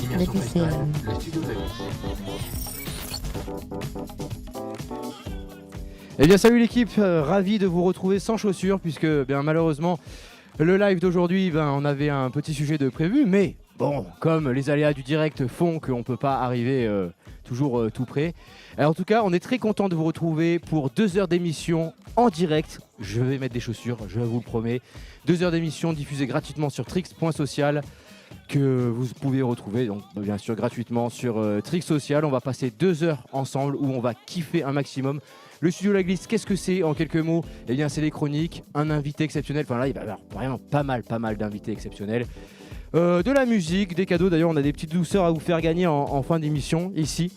Immersion Freestyle, le studio de la Eh bien salut l'équipe, ravi de vous retrouver sans chaussures puisque bien malheureusement le live d'aujourd'hui on avait un petit sujet de prévu, mais bon, comme les aléas du direct font qu'on ne peut pas arriver toujours tout près. Alors, en tout cas, on est très content de vous retrouver pour 2 heures d'émission en direct. Je vais mettre des chaussures, je vous le promets. 2 heures d'émission diffusées gratuitement sur Trix.social que vous pouvez retrouver donc bien sûr gratuitement sur Trix Social. On va passer 2 heures ensemble où on va kiffer un maximum. Le studio La Glisse, qu'est-ce que c'est en quelques mots? Eh bien c'est les chroniques, un invité exceptionnel, enfin là il va y avoir vraiment pas mal d'invités exceptionnels. De la musique, des cadeaux, d'ailleurs on a des petites douceurs à vous faire gagner en fin d'émission ici.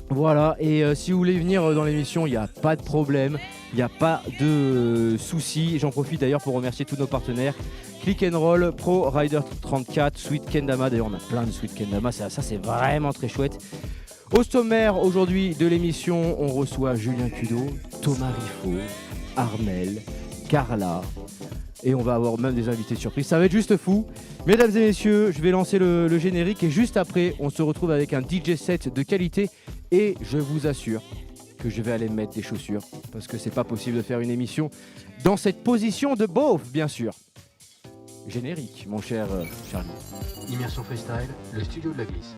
Voilà, et si vous voulez venir dans l'émission, il n'y a pas de problème, il n'y a pas de soucis. J'en profite d'ailleurs pour remercier tous nos partenaires. Click and Roll, Pro Rider 34, Sweet Kendama, d'ailleurs on a plein de Sweet Kendama, ça c'est vraiment très chouette. Au sommaire aujourd'hui de l'émission, on reçoit Julien Cudot, Thomas Riffaut, Armel, Carla, et on va avoir même des invités surprises. Ça va être juste fou. Mesdames et messieurs, je vais lancer le générique et juste après, on se retrouve avec un DJ set de qualité et je vous assure que je vais aller me mettre des chaussures parce que c'est pas possible de faire une émission dans cette position de beauf, bien sûr. Générique, mon cher Charlie. Immersion Freestyle, le studio de la glisse.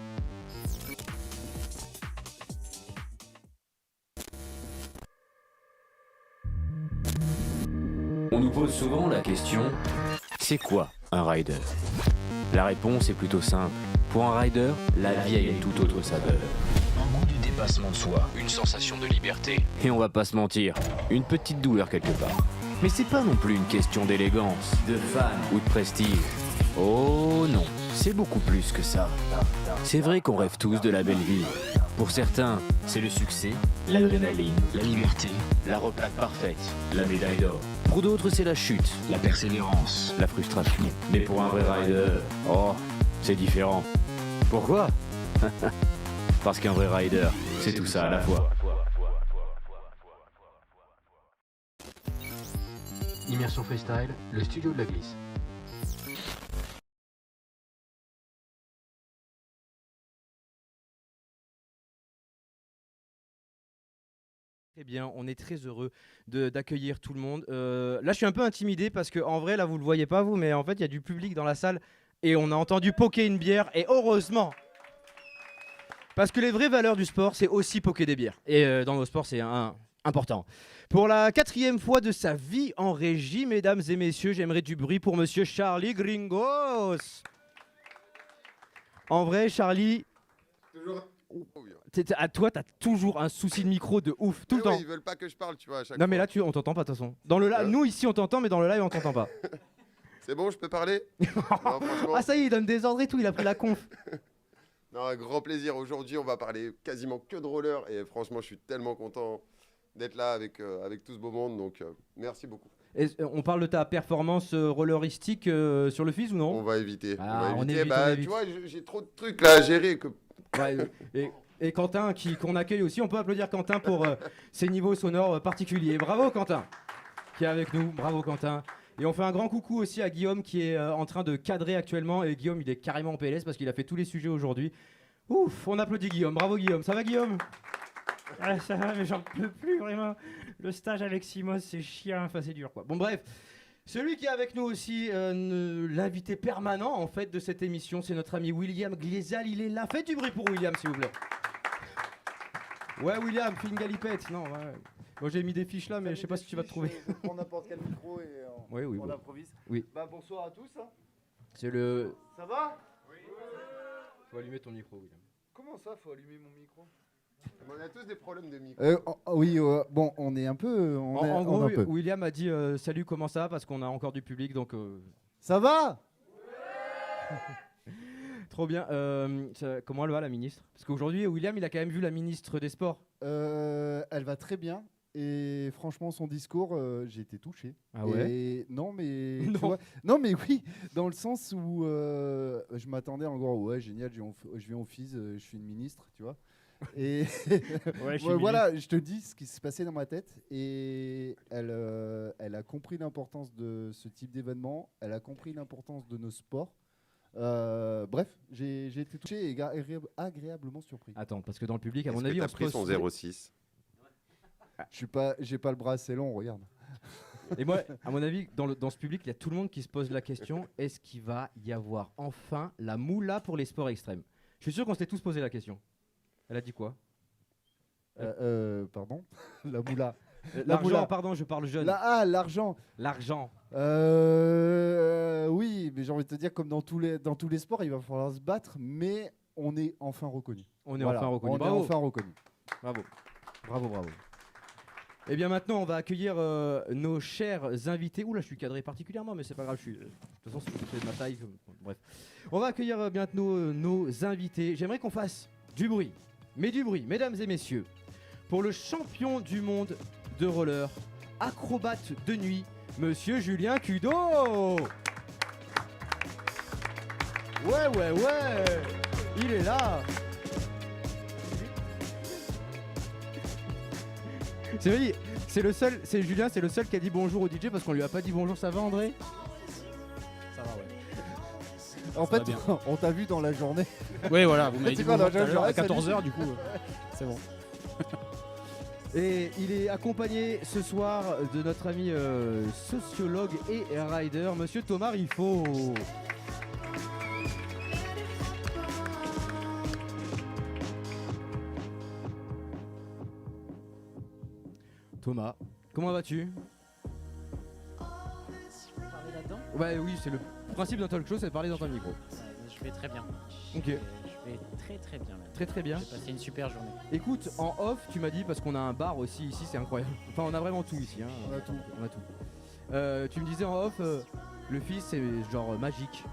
On nous pose souvent la question, c'est quoi un rider? La réponse est plutôt simple. Pour un rider, la vie a une toute autre saveur. Un goût du dépassement de soi, une sensation de liberté. Et on va pas se mentir, une petite douleur quelque part. Mais c'est pas non plus une question d'élégance, de fan ou de prestige. Oh non, c'est beaucoup plus que ça. C'est vrai qu'on rêve tous de la belle vie. Pour certains, c'est le succès, l'adrénaline, la liberté, la replaque parfaite, la médaille d'or. Pour d'autres, c'est la chute, la persévérance, la frustration. Mais pour un vrai rider, oh, c'est différent. Pourquoi? Parce qu'un vrai rider, c'est tout ça à la fois. Immersion Freestyle, le studio de la glisse. Eh bien, on est très heureux d'accueillir tout le monde. Là, je suis un peu intimidé parce que en vrai, là, vous le voyez pas vous, mais en fait, il y a du public dans la salle et on a entendu poker une bière. Et heureusement, parce que les vraies valeurs du sport, c'est aussi poker des bières. Et dans nos sports, c'est important. Pour la 4e fois de sa vie en régie, mesdames et messieurs, j'aimerais du bruit pour Monsieur Charlie Gringos. En vrai, Charlie. Toujours. À toi, t'as toujours un souci de micro de ouf, tout le temps. Ils veulent pas que je parle, tu vois, à chaque Non, fois. mais là, on t'entend pas de toute façon. Dans le nous, ici, on t'entend, mais dans le live, on t'entend pas. C'est bon, je peux parler? Non, franchement. Ah, ça y est, il donne des ordres et tout, il a pris la conf. Non, un grand plaisir. Aujourd'hui, on va parler quasiment que de roller. Et franchement, je suis tellement content d'être là avec tout ce beau monde. Donc, merci beaucoup. Et, on parle de ta performance rolleristique sur le FIS ou non? On va éviter. Ah, on va on éviter. évite, Bah, on évite. tu vois, j'ai trop de trucs là à gérer. Ouais, et Quentin, qu'on accueille aussi. On peut applaudir Quentin pour ses niveaux sonores particuliers. Bravo Quentin, qui est avec nous. Bravo Quentin. Et on fait un grand coucou aussi à Guillaume qui est en train de cadrer actuellement. Et Guillaume, il est carrément en PLS parce qu'il a fait tous les sujets aujourd'hui. Ouf, on applaudit Guillaume. Bravo Guillaume. Ça va Guillaume? Ah, ça va, mais j'en peux plus vraiment. Le stage avec Simos, c'est chiant, enfin c'est dur quoi. Bon bref, celui qui est avec nous aussi, l'invité permanent en fait de cette émission, c'est notre ami William Gliezal. Il est là. Faites du bruit pour William s'il vous plaît. Ouais William, fais une galipette. Non, ouais. Bon, j'ai mis des fiches là, mais je sais pas si tu vas te trouver. Je prends n'importe quel micro et Oui, on bon. improvise. Oui. Bah bonsoir à tous. C'est le. Ça va? Faut allumer ton micro, William. Comment ça, faut allumer mon micro? On a tous des problèmes de micro. Oui, bon, on est un peu. En gros, William a dit salut, comment ça va? Parce qu'on a encore du public, donc. Ça va? Trop bien. Comment elle va, la ministre? Parce qu'aujourd'hui, William, il a quand même vu la ministre des Sports. Elle va très bien. Et franchement, son discours, j'ai été touché. Ah ouais? Et non, mais tu Non. vois, non, mais oui, dans le sens où je m'attendais en gros, ouais, génial, je viens au FIS, je suis une ministre, tu vois. Et Ouais, voilà, je te dis ce qui s'est passé dans ma tête. Et elle a compris l'importance de ce type d'événement. Elle a compris l'importance de nos sports. Bref, J'ai été touché et agréablement surpris. Attends, parce que dans le public, à Est-ce mon que avis, t'as on se pris pose... son 06? J'ai pas le bras assez long, regarde. Et moi, à mon avis, dans ce public, il y a tout le monde qui se pose la question, est-ce qu'il va y avoir enfin la moula pour les sports extrêmes? Je suis sûr qu'on s'était tous posé la question. Elle a dit quoi? Pardon. La moula. L'argent, pardon, je parle jeune. L'argent. L'argent. Oui, mais j'ai envie de te dire, comme dans tous les sports, il va falloir se battre, mais on est enfin reconnu. On est enfin reconnu. On est Bravo. enfin reconnu. Bravo. Bravo, bravo. Et bien maintenant, on va accueillir nos chers invités. Ouh là, je suis cadré particulièrement, mais c'est pas grave. De toute façon, c'est de ma taille. Bref. On va accueillir bientôt nos invités. J'aimerais qu'on fasse du bruit. Mais du bruit, mesdames et messieurs, pour le champion du monde de roller, acrobate de nuit, Monsieur Julien Cudeau. Ouais. Il est là. C'est vrai, c'est le seul, c'est Julien, c'est le seul qui a dit bonjour au DJ parce qu'on lui a pas dit bonjour. Ça va, André? Ça va, ouais. En fait, on t'a vu dans la journée. Oui, voilà, vous m'avez C'est dit quoi, bonjour dans tout à l'heure à salut. 14h, du coup, c'est bon. Et il est accompagné ce soir de notre ami sociologue et rider, Monsieur Thomas Riffaut. Thomas, comment vas-tu? Parler là-dedans? Ouais, oui, c'est le principe d'un talk show, c'est de parler dans un micro. Je vais très bien. Ok. Je vais très bien. Même. Très bien. J'ai passé une super journée. Écoute, en off, tu m'as dit, parce qu'on a un bar aussi ici, c'est incroyable. Enfin, on a vraiment tout ici. Hein. On a tout. On a tout. Tu me disais en off, le fils, c'est genre magique.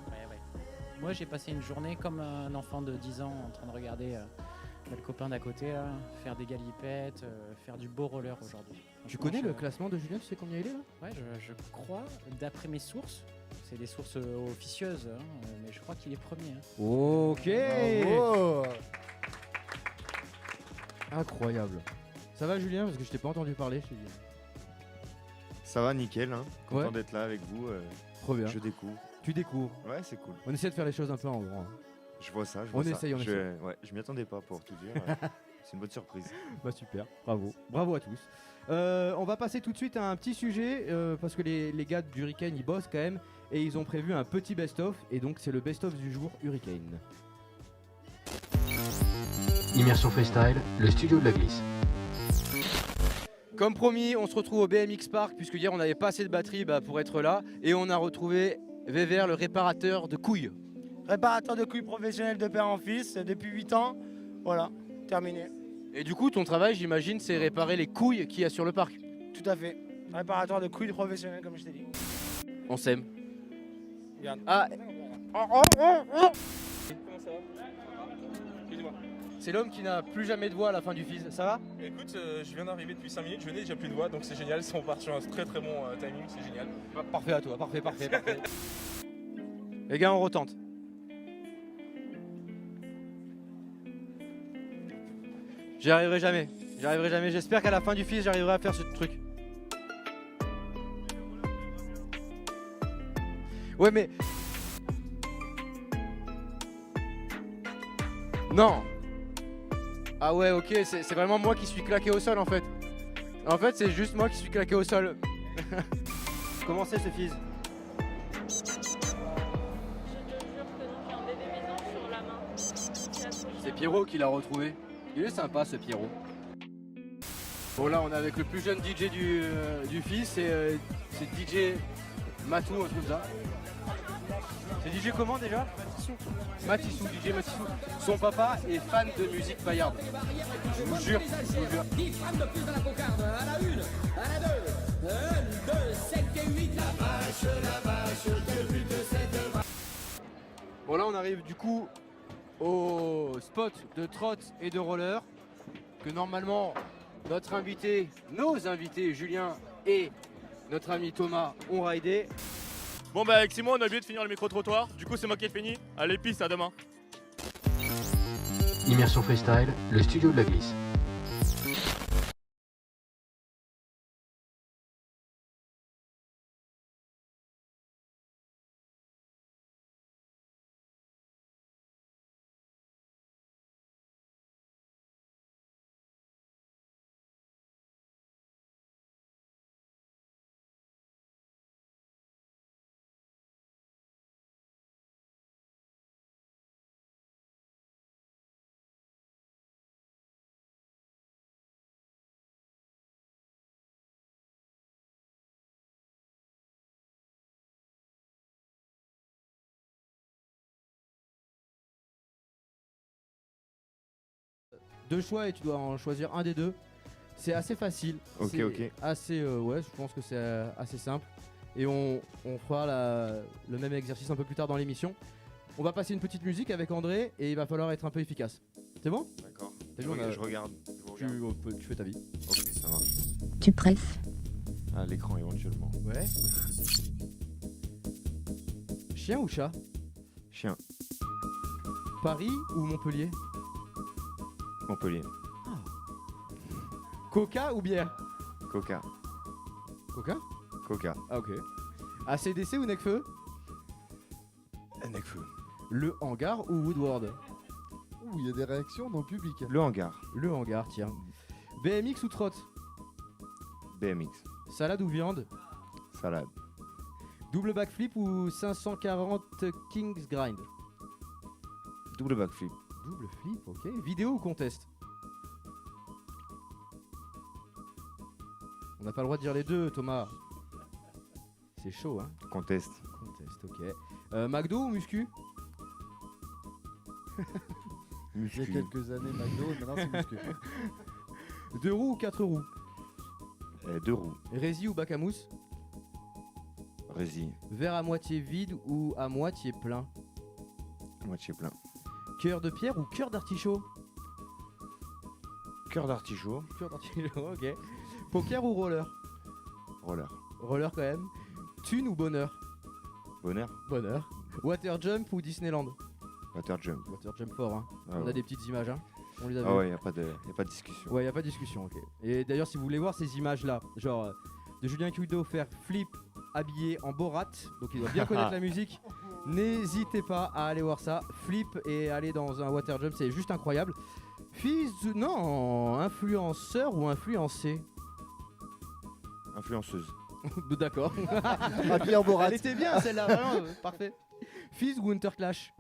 Ouais. Moi, j'ai passé une journée comme un enfant de 10 ans en train de regarder le copain d'à côté là, faire des galipettes, faire du beau roller aujourd'hui. Tu Franchement, connais le classement de Julien? Tu sais combien il est là? Ouais, je crois, d'après mes sources, c'est des sources officieuses, hein, mais je crois qu'il est premier. Hein. Ok. Bravo. Incroyable. Ça va, Julien? Parce que je t'ai pas entendu parler, je t'ai dit. Ça va, nickel, hein. Content Ouais. d'être là avec vous. Trop bien. Je découvre. Tu découvres. Ouais, c'est cool. On essaie de faire les choses un peu en grand. Hein. Je vois ça, On essaye. Ouais, je m'y attendais pas pour tout dire. C'est une bonne surprise. Bah super, bravo à tous. On va passer tout de suite à un petit sujet parce que les gars du Hurricane ils bossent quand même et ils ont prévu un petit best-of et donc c'est le best-of du jour Hurricane. Immersion Freestyle, le studio de la glisse. Comme promis, on se retrouve au BMX Park puisque hier on n'avait pas assez de batterie pour être là et on a retrouvé Vévert, le réparateur de couilles. Réparateur de couilles professionnel de père en fils depuis 8 ans. Voilà, terminé. Et du coup ton travail j'imagine c'est réparer les couilles qu'il y a sur le parc. Tout à fait. Réparateur de couilles professionnel comme je t'ai dit. On s'aime. Regarde. Ah, Comment ça va? Excuse-moi. c'est l'homme qui n'a plus jamais de voix à la fin du fils, ça va? Écoute, je viens d'arriver depuis 5 minutes, je n'ai déjà plus de voix, donc c'est génial, on part sur un très bon timing, c'est génial. Parfait à toi, parfait. Les gars, on retente. J'y arriverai jamais, j'espère qu'à la fin du fils j'arriverai à faire ce truc. Ouais mais... Non. Ah ouais ok, c'est vraiment moi qui suis claqué au sol en fait. En fait c'est juste moi qui suis claqué au sol. Comment c'est ce fils? C'est Pierrot qui l'a retrouvé. Il est sympa ce Pierrot. Bon là on est avec le plus jeune DJ du fils et c'est DJ Matou, un truc comme ça. C'est DJ comment déjà? Matissou, DJ Matissou. Son papa est fan de musique paillarde. Je vous jure. Bon là on arrive du coup au spot de trot et de roller que normalement nos invités Julien et notre ami Thomas ont ridé. Bon bah avec Simon on a oublié de finir le micro-trottoir, du coup c'est moi qui ai fini. Allez peace, à demain. Immersion Freestyle, le studio de la glisse. deux choix et tu dois en choisir un des deux. C'est assez facile. Ok, C'est ok. Assez, ouais, je pense que c'est assez simple. Et on fera le même exercice un peu plus tard dans l'émission. On va passer une petite musique avec André et il va falloir être un peu efficace. C'est bon? D'accord. T'as Je, vu, on a- je regarde. Je vous regarde. Tu fais ta vie. Ok, ça marche. Tu presses. À l'écran éventuellement. Ouais. Chien ou chat? Chien. Paris ou Montpellier? Montpellier. Coca ou bière? Coca. Coca? Coca. Ah ok. ACDC ou Necfeu? Necfeu. Le Hangar ou Woodward? Ouh, il y a des réactions dans le public. Le hangar. Le Hangar, tiens. BMX ou trotte? BMX. Salade ou viande? Salade. Double backflip ou 540 Kings Grind? Double backflip. Double flip, ok. Vidéo ou contest? On n'a pas le droit de dire les deux, Thomas. C'est chaud, hein? Contest. Contest, ok. McDo ou muscu? Il y a quelques années, McDo, et maintenant c'est muscu. 2 roues ou 4 roues? 2 roues. Rési ou bac à mousse? Rési. Verre à moitié vide ou à moitié plein? Moitié plein. Cœur de pierre ou cœur d'artichaut? Cœur d'artichaut. Cœur d'artichaut, ok. Poker ou roller? Roller. Roller quand même. Thune ou bonheur? Bonheur. Bonheur. Water jump ou Disneyland? Water jump. Water jump fort, hein. Ah On a ouais. des petites images, hein. On les a Ah vues. ouais, y a pas de discussion. Ouais, y a pas de discussion, ok. Et d'ailleurs, si vous voulez voir ces images-là, genre de Julien Cuido faire flip habillé en Borat, donc il doit bien connaître la musique, n'hésitez pas à aller voir ça. Flip et aller dans un water jump, c'est juste incroyable. Non, influenceur ou influencé? Influenceuse. D'accord. Habillé en Borat. Elle était bien celle-là, vraiment, parfait. Fizz ou Interclash?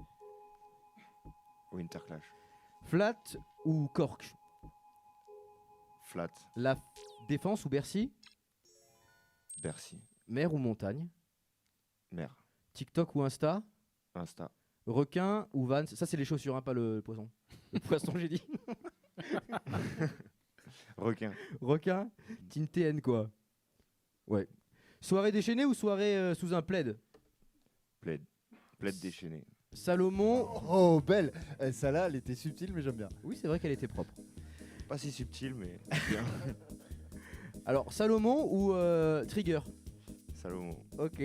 Winterclash. Flat ou Cork? Flat. La Défense ou Bercy? Bercy. Mer ou montagne? Mer. TikTok ou Insta? Insta. Requin ou Vans? Ça c'est les chaussures, hein, pas le poisson. Le poisson j'ai dit. Requin. Requin? Team TN quoi. Ouais. Soirée déchaînée ou soirée sous un plaid? Plaid. Plaid déchaîné. Salomon. Oh, belle. Celle-là, elle était subtile, mais j'aime bien. Oui, c'est vrai qu'elle était propre. Pas si subtil, mais bien. Alors, Salomon ou Trigger? Salomon. Ok.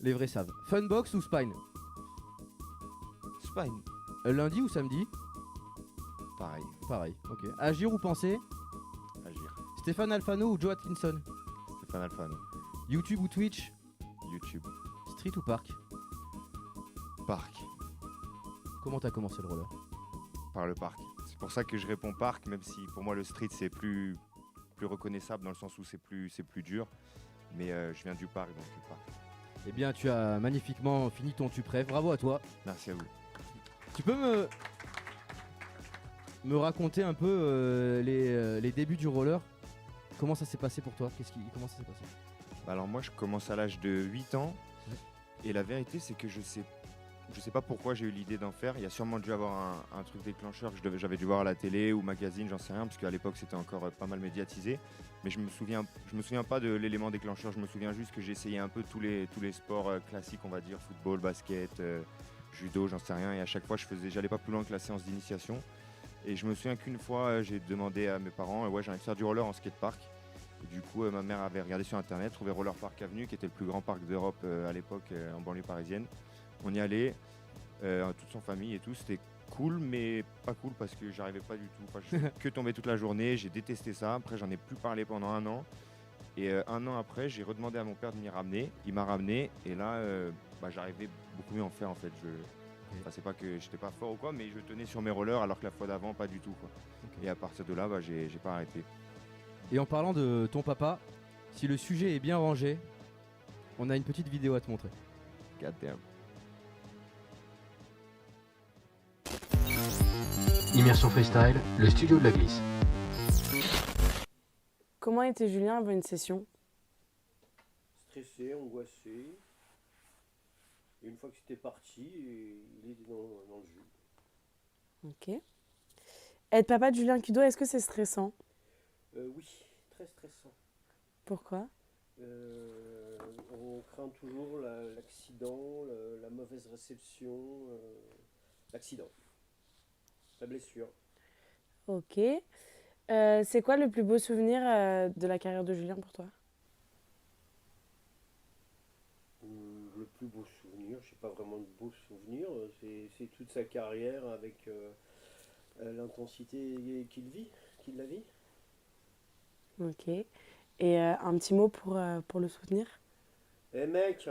Les vrais savent. Funbox ou Spine? Spine. Lundi ou samedi? Pareil. Pareil, ok. Agir ou penser? Agir. Stéphane Alfano ou Joe Atkinson? Stéphane Alfano. YouTube ou Twitch? YouTube. Street ou parc? Parc. Comment t'as commencé le roller? Par le parc. C'est pour ça que je réponds parc, même si pour moi le street c'est plus reconnaissable dans le sens où c'est plus dur. Mais je viens du parc, donc le parc. Eh bien, tu as magnifiquement fini ton tu prêt. Bravo à toi. Merci à vous. Tu peux me raconter un peu les débuts du roller? Comment ça s'est passé pour toi? Comment ça s'est passé? Alors moi je commence à l'âge de 8 ans. Et la vérité c'est que je sais pas pourquoi j'ai eu l'idée d'en faire. Il y a sûrement dû avoir un truc déclencheur que j'avais dû voir à la télé ou magazine, j'en sais rien, parce qu'à l'époque c'était encore pas mal médiatisé. Mais je me souviens pas de l'élément déclencheur. Je me souviens juste que j'ai essayé un peu tous les sports classiques, on va dire, football, basket, judo, j'en sais rien. Et à chaque fois j'allais pas plus loin que la séance d'initiation. Et je me souviens qu'une fois j'ai demandé à mes parents, ouais j'ai envie de faire du roller en skatepark. Et du coup ma mère avait regardé sur internet, trouvé Roller Park Avenue, qui était le plus grand parc d'Europe à l'époque en banlieue parisienne. On y allait, toute son famille et tout, c'était cool mais pas cool parce que j'arrivais pas du tout. Enfin, je faisais que tomber toute la journée, j'ai détesté ça. Après j'en ai plus parlé pendant 1 an. Et 1 an après j'ai redemandé à mon père de m'y ramener. Il m'a ramené et là j'arrivais beaucoup mieux en faire en fait. Enfin, c'est pas que j'étais pas fort ou quoi, mais je tenais sur mes rollers alors que la fois d'avant pas du tout quoi. Et à partir de là j'ai pas arrêté. Et en parlant de ton papa, si le sujet est bien rangé, on a une petite vidéo à te montrer. God damn. Immersion Freestyle, le studio de la glisse. Comment était Julien avant une session? Stressé, angoissé. Et une fois que c'était parti, il était dans le jus. Ok. Être papa de Julien Cudeau, est-ce que c'est stressant? Oui, très stressant. Pourquoi? On craint toujours l'accident, la mauvaise réception, l'accident, la blessure. Ok. C'est quoi le plus beau souvenir de la carrière de Julien pour toi? Le plus beau souvenir, je sais pas vraiment de beau souvenir, c'est toute sa carrière avec l'intensité qu'il la vit. Ok. Et un petit mot pour le soutenir? Eh mec,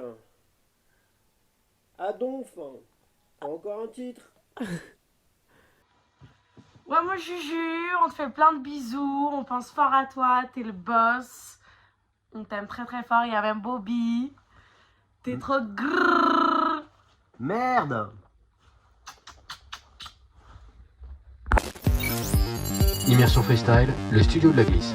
Adonf, encore un titre. Ouais, moi Juju, on te fait plein de bisous, on pense fort à toi, t'es le boss. On t'aime très très fort, il y a même Bobby. T'es trop grrrr. Merde. Immersion Freestyle, le studio de la glisse.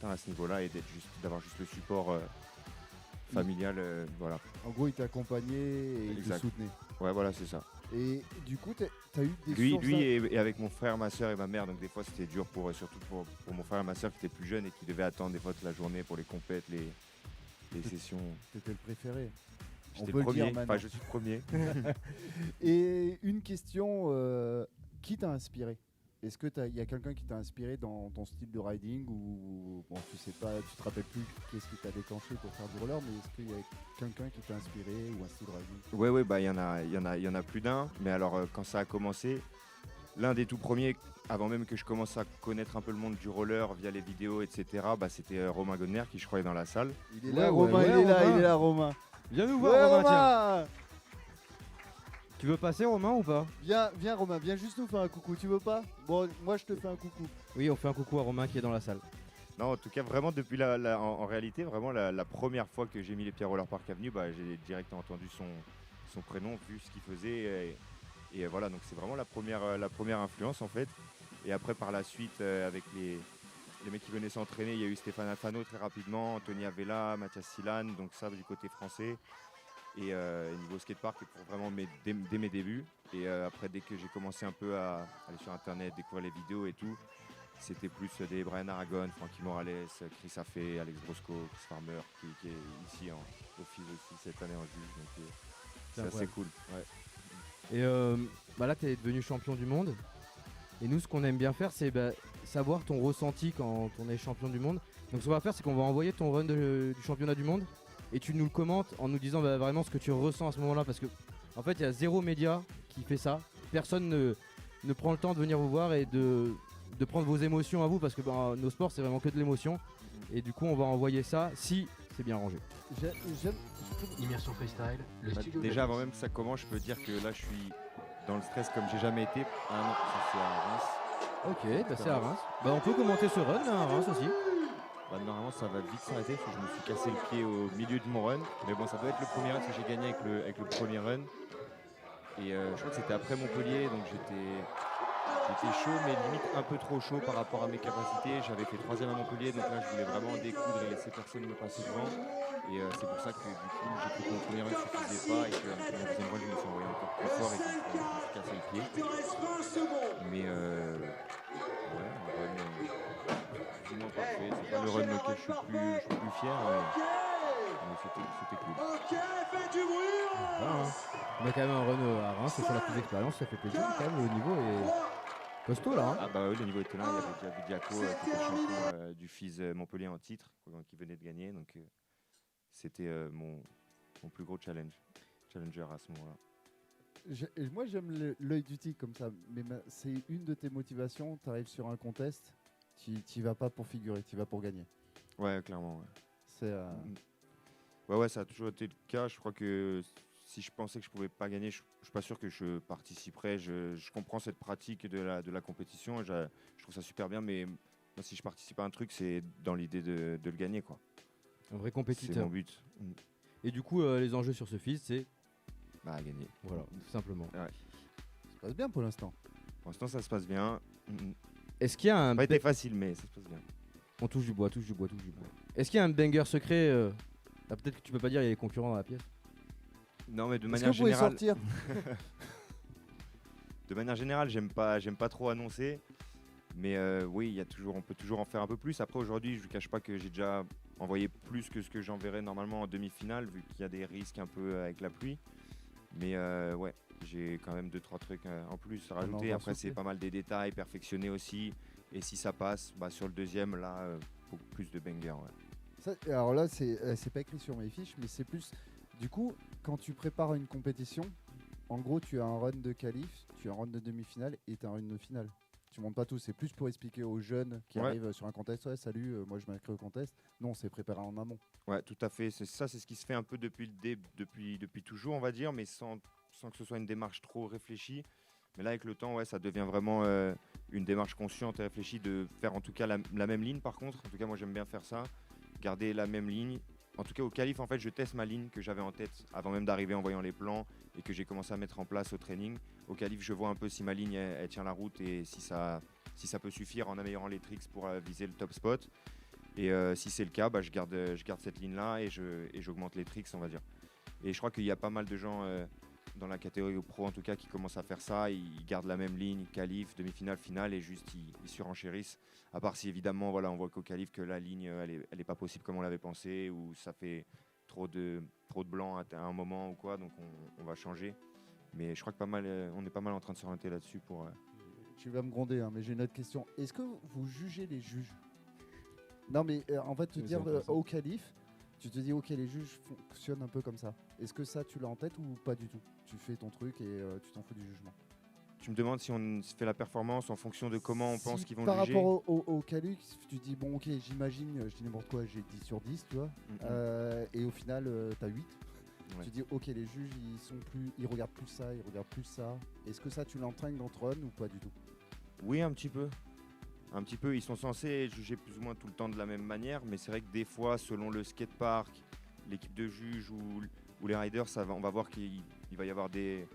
À ce niveau-là et d'avoir juste le support familial, voilà. En gros, il t'accompagnait et il te Exact. soutenait. Ouais, voilà, c'est ça. Et du coup, t'as eu des Lui sources et avec mon frère, ma soeur et ma mère, donc des fois c'était dur surtout pour mon frère et ma soeur qui étaient plus jeunes et qui devaient attendre des fois toute la journée pour les compètes, les sessions. T'étais le préféré. On J'étais peut le le dire premier, maintenant. enfin je suis le premier. Et une question, qui t'a inspiré? Est-ce que il y a quelqu'un qui t'a inspiré dans ton style de riding ou bon, tu sais pas, tu te rappelles plus qu'est-ce qui t'a déclenché pour faire du roller, mais est-ce qu'il y a quelqu'un qui t'a inspiré ou un style riding? Ouais, bah il y en a plus d'un. Mais alors quand ça a commencé, l'un des tout premiers, avant même que je commence à connaître un peu le monde du roller via les vidéos, etc. Bah c'était Romain Godner qui je crois est dans la salle. Il est là, Romain, il est là, Romain. Viens nous voir, Ouais, Romain, Romain. tiens. Tu veux passer, Romain, ou pas? Viens Romain, viens juste nous faire un coucou, tu veux pas? Bon, moi je te fais un coucou. Oui, on fait un coucou à Romain qui est dans la salle. Non, en tout cas, vraiment, depuis en réalité, vraiment la première fois que j'ai mis les pieds à Roller Park Avenue, bah, j'ai directement entendu son prénom, vu ce qu'il faisait. Et voilà, donc c'est vraiment la première influence en fait. Et après, par la suite, avec les mecs qui venaient s'entraîner, il y a eu Stéphane Alfano très rapidement, Anthony Avella, Mathias Silan, donc ça du côté français. Et niveau skatepark, pour vraiment dès mes débuts. Et après, dès que j'ai commencé un peu à aller sur internet, découvrir les vidéos et tout, c'était plus des Brian Aragon, Frankie Morales, Chris Affey, Alex Brosco, Chris Farmer, qui est ici au FIS aussi cette année en juge. Donc c'est assez cool. Ouais. Et là, tu es devenu champion du monde. Et nous, ce qu'on aime bien faire, c'est savoir ton ressenti quand on est champion du monde. Donc ce qu'on va faire, c'est qu'on va envoyer ton run du championnat du monde. Et tu nous le commentes en nous disant vraiment ce que tu ressens à ce moment-là. Parce que en fait, il y a zéro média qui fait ça. Personne ne prend le temps de venir vous voir et de prendre vos émotions à vous. Parce que nos sports, c'est vraiment que de l'émotion. Et du coup, on va envoyer ça si c'est bien rangé. Immersion Freestyle, le studio. Déjà, avant même que ça commence, je peux dire que là, je suis dans le stress comme j'ai jamais été. Ah non, ça c'est à Reims. Ok, c'est à Reims. On peut commenter ce run à Reims aussi. Normalement ça va vite s'arrêter parce que je me suis cassé le pied au milieu de mon run. Mais bon, ça doit être le premier run parce que j'ai gagné avec le premier run. Et je crois que c'était après Montpellier, donc j'étais chaud, mais limite un peu trop chaud par rapport à mes capacités. J'avais fait 3ème à Montpellier, donc là je voulais vraiment découdre et laisser personne me passer devant. Et c'est pour ça que du coup j'ai cru que mon premier run ne suffisait pas et que mon deuxième run je me suis envoyé encore plus fort et que je me suis cassé le pied. Mais ouais, un run plus ou moins parfait. C'est pas le run auquel je suis plus fier, mais c'était cool. On a quand même un run à Reims, c'est sur la plus d'expérience, ça fait plaisir quand même, le niveau est costaud là. Ah bah oui, le niveau était là, il y avait déjà Budiaco qui était champion du FIS Montpellier en titre, qui venait de gagner, donc c'était mon plus gros challenge. challenger à ce moment-là. Et moi j'aime l'œil du tigre comme ça, mais c'est une de tes motivations. Tu arrives sur un contest, tu vas pas pour figurer, tu vas pour gagner. Ouais, clairement. Ouais. C'est. Ouais, ça a toujours été le cas. Je crois que si je pensais que je pouvais pas gagner, je suis pas sûr que je participerais. Je comprends cette pratique de la compétition et je trouve ça super bien, mais moi, si je participe à un truc, c'est dans l'idée de le gagner, quoi. Un vrai compétiteur. C'est mon but. Et du coup, les enjeux sur ce fils, c'est gagner. Voilà, tout simplement. Ouais. Ça se passe bien pour l'instant. Pour l'instant, ça se passe bien. Est-ce qu'il y a un... Ça n'a pas été facile, mais ça se passe bien. On touche du bois. Est-ce qu'il y a un banger secret peut-être que tu peux pas dire, il y a des concurrents dans la pièce. Non, mais de Est-ce manière que vous pouvez générale... sortir De manière générale, j'aime pas trop annoncer. Mais oui, on peut toujours en faire un peu plus. Après, aujourd'hui, je ne vous cache pas que j'ai déjà envoyé plus que ce que j'enverrais normalement en demi-finale, vu qu'il y a des risques un peu avec la pluie. Mais ouais, j'ai quand même 2-3 trucs en plus à rajouter. Après, c'est pas mal des détails, perfectionnés aussi. Et si ça passe, sur le deuxième, là, beaucoup plus de bangers. Ouais. Alors là, c'est pas écrit sur mes fiches, mais c'est plus... Du coup, quand tu prépares une compétition, en gros, tu as un run de qualif, tu as un run de demi-finale et tu as un run de finale. Tu montes pas tout, c'est plus pour expliquer aux jeunes qui arrivent sur un contest. Ouais, salut, moi je m'inscris au contest. Non, c'est préparé en amont. Ouais, tout à fait. C'est ce qui se fait un peu depuis toujours, on va dire, mais sans que ce soit une démarche trop réfléchie. Mais là, avec le temps, ouais, ça devient vraiment une démarche consciente et réfléchie de faire en tout cas la même ligne. Par contre, en tout cas, moi j'aime bien faire ça, garder la même ligne. En tout cas, au qualif, en fait, je teste ma ligne que j'avais en tête avant même d'arriver en voyant les plans et que j'ai commencé à mettre en place au training. Au qualif, je vois un peu si ma ligne elle tient la route et si ça peut suffire en améliorant les tricks pour viser le top spot. Et si c'est le cas, je garde cette ligne-là et j'augmente les tricks, on va dire. Et je crois qu'il y a pas mal de gens dans la catégorie pro, en tout cas, qui commencent à faire ça. Ils gardent la même ligne, qualif, demi-finale, finale, et juste ils surenchérissent. À part si évidemment, voilà, on voit qu'au qualif que la ligne, elle est pas possible comme on l'avait pensé, ou ça fait trop de blanc à un moment ou quoi, donc on va changer. Mais je crois que on est pas mal en train de s'orienter là-dessus pour. Tu vas me gronder, hein, mais j'ai une autre question. Est-ce que vous jugez les juges? Non, mais en fait, te dire au qualif, tu te dis ok, les juges fonctionnent un peu comme ça. Est-ce que ça, tu l'as en tête ou pas du tout? Tu fais ton truc et tu t'en fous du jugement. Tu me demandes si on fait la performance en fonction de comment on pense qu'ils vont par juger. Par rapport au qualif, tu dis bon ok, j'imagine, je dis n'importe quoi, j'ai 10 sur 10, tu vois. Et au final, tu as 8. Ouais. Tu dis ok, les juges ils regardent plus ça, ils regardent plus ça. Est-ce que ça tu l'entraînes dans Tron ou pas du tout? Oui, un petit peu. Un petit peu, ils sont censés juger plus ou moins tout le temps de la même manière, mais c'est vrai que des fois, selon le skatepark, l'équipe de juges ou les riders, on va voir qu'il va y avoir des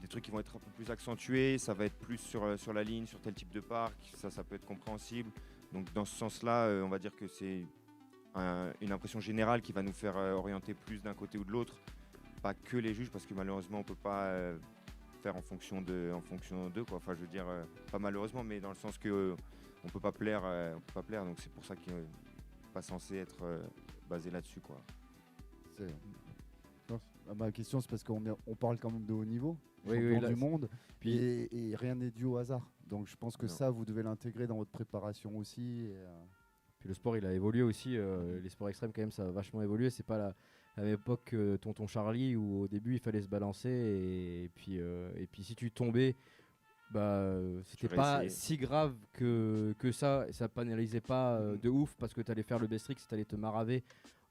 trucs qui vont être un peu plus accentués, ça va être plus sur la ligne, sur tel type de parc, ça peut être compréhensible. Donc dans ce sens-là, on va dire que c'est une impression générale qui va nous faire orienter plus d'un côté ou de l'autre, pas que les juges, parce que malheureusement on peut pas faire en fonction d'eux, quoi. Enfin je veux dire, pas malheureusement, mais dans le sens que on peut pas plaire, donc c'est pour ça qu'il n'est pas censé être basé là-dessus, quoi. Ma question c'est parce qu'on parle quand même de haut niveau, oui, du monde, et rien n'est dû au hasard. Donc je pense que ça vous devez l'intégrer dans votre préparation aussi. Puis le sport il a évolué aussi, les sports extrêmes quand même ça a vachement évolué, c'est pas à l'époque que Tonton Charlie où au début il fallait se balancer et puis si tu tombais c'était pas si grave que ça pénalisait pas de ouf parce que tu allais faire le best trick, tu allais te maraver